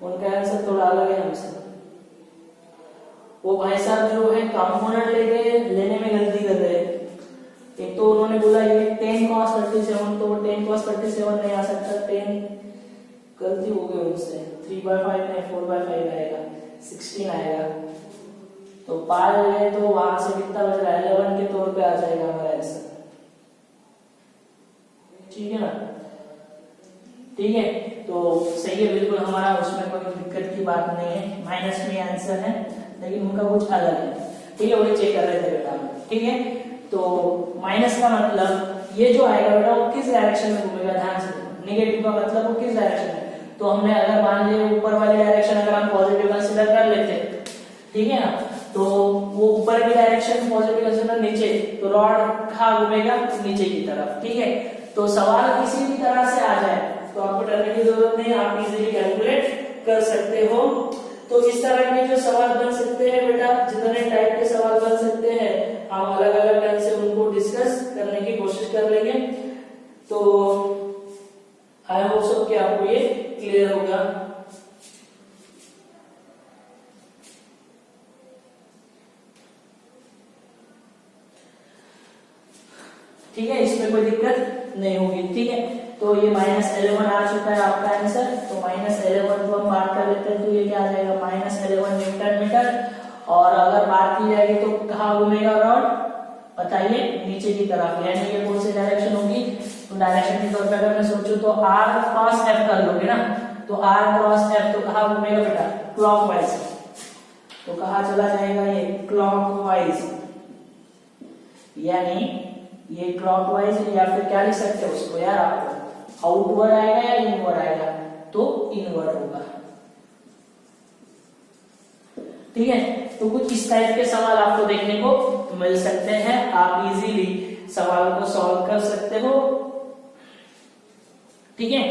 उनका आंसर थोड़ा अलग है हमसे। वो भाई साहब जो है कंपोनेंट लेने में गलती कर रहे हैं, एक तो उन्होंने बोला ये 10 cos 37, तो 10 cos 37 नहीं आ सकता, 10 गलती हो गई उनसे, 3/5 नहीं 4/5 आएगा, 16 आएगा, तो 5 है तो वहां से कितना बच रहा है, 11 के तौर पे आ जाएगा हमारा आंसर, ठीक है ना, ठीक है। तो सही है बिल्कुल हमारा, उसमें कोई दिक्कत की बात नहीं है, माइनस में आंसर है, लेकिन उनका कुछ अलग है, ठीक है, वही चेक कर रहे थे बेटा, ठीक है। तो माइनस का मतलब ये जो आएगा बेटा वो किस डायरेक्शन में घूमेगा, ध्यान से, नेगेटिव का मतलब वो किस डायरेक्शन में, तो हमने अगर मान लिया ऊपर वाली डायरेक्शन अगर हम पॉजिटिव कंसीडर कर लेते, ठीक है ना, तो वो ऊपर की डायरेक्शन पॉजिटिव कंसीडर नीचे, तो रॉड कहाँ घूमेगा, नीचे की तरफ, ठीक है। तो सवाल किसी भी तरह से आ जाए तो आपको डरने की जरूरत नहीं, आप इजीली कैलकुलेट कर सकते हो। तो इस तरह के जो सवाल बन सकते हैं बेटा, जितने टाइप के सवाल बन सकते हैं, हम अलग अलग ढंग से उनको डिस्कस करने की कोशिश कर लेंगे। तो आई होप सो कि आपको ये क्लियर होगा। ठीक है, इसमें कोई दिक्कत नहीं होगी। ठीक है, तो ये -11 आ चुका है आपका आंसर। तो -11 को हम बात कर लेते हैं, तो ये क्या आ जाएगा -11 न्यूटन मीटर। और अगर बात की जाएगी तो कहाँ घूमेगा रॉड, बताइए, नीचे की तरफ, यानी ये कौन सी डायरेक्शन होगी, तो डायरेक्शन के तौर पर अगर मैं सोचूं तो r क्रॉस f कर लोगे ना, तो r क्रॉस f तो कहाँ घूमेगा बेटा, क्लॉकवाइज। तो कहाँ चला जाएगा ये, क्लॉकवाइज, यानी ये क्लॉकवाइज, या फिर क्या लिख सकते हो उसको यार आप, आउटवर्ड आएगा या इनवर्ड आएगा, तो इनवर्ड होगा। ठीक है, तो कुछ इस टाइप के सवाल आपको देखने को मिल सकते हैं, आप इजीली सवाल को सॉल्व कर सकते हो। ठीक है,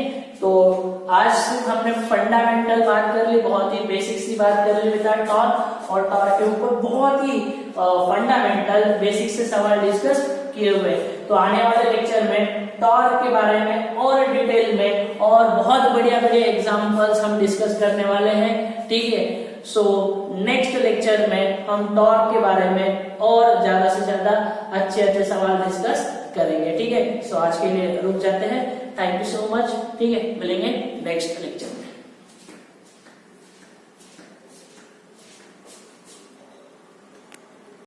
तो आज हमने फंडामेंटल बात कर ली, बहुत ही बेसिक सी बात कर ली बेटा टॉर्क, और टॉर्क के ऊपर बहुत ही फंडामेंटल बेसिक से सवाल डिस्कस किए हुए। तो आने वाले लेक्चर में टॉर्क के बारे में और डिटेल में और बहुत बढ़िया बढ़िया एग्जांपल्स हम डिस्कस करने वाले हैं। ठीक है, सो नेक्स्ट लेक्चर में हम टॉर्क के बारे में और ज्यादा से ज्यादा अच्छे अच्छे सवाल डिस्कस करेंगे। ठीक है, सो आज के लिए रुक जाते हैं। Thank you so much. ठीक है, मिलेंगे नेक्स्ट लेक्चर में।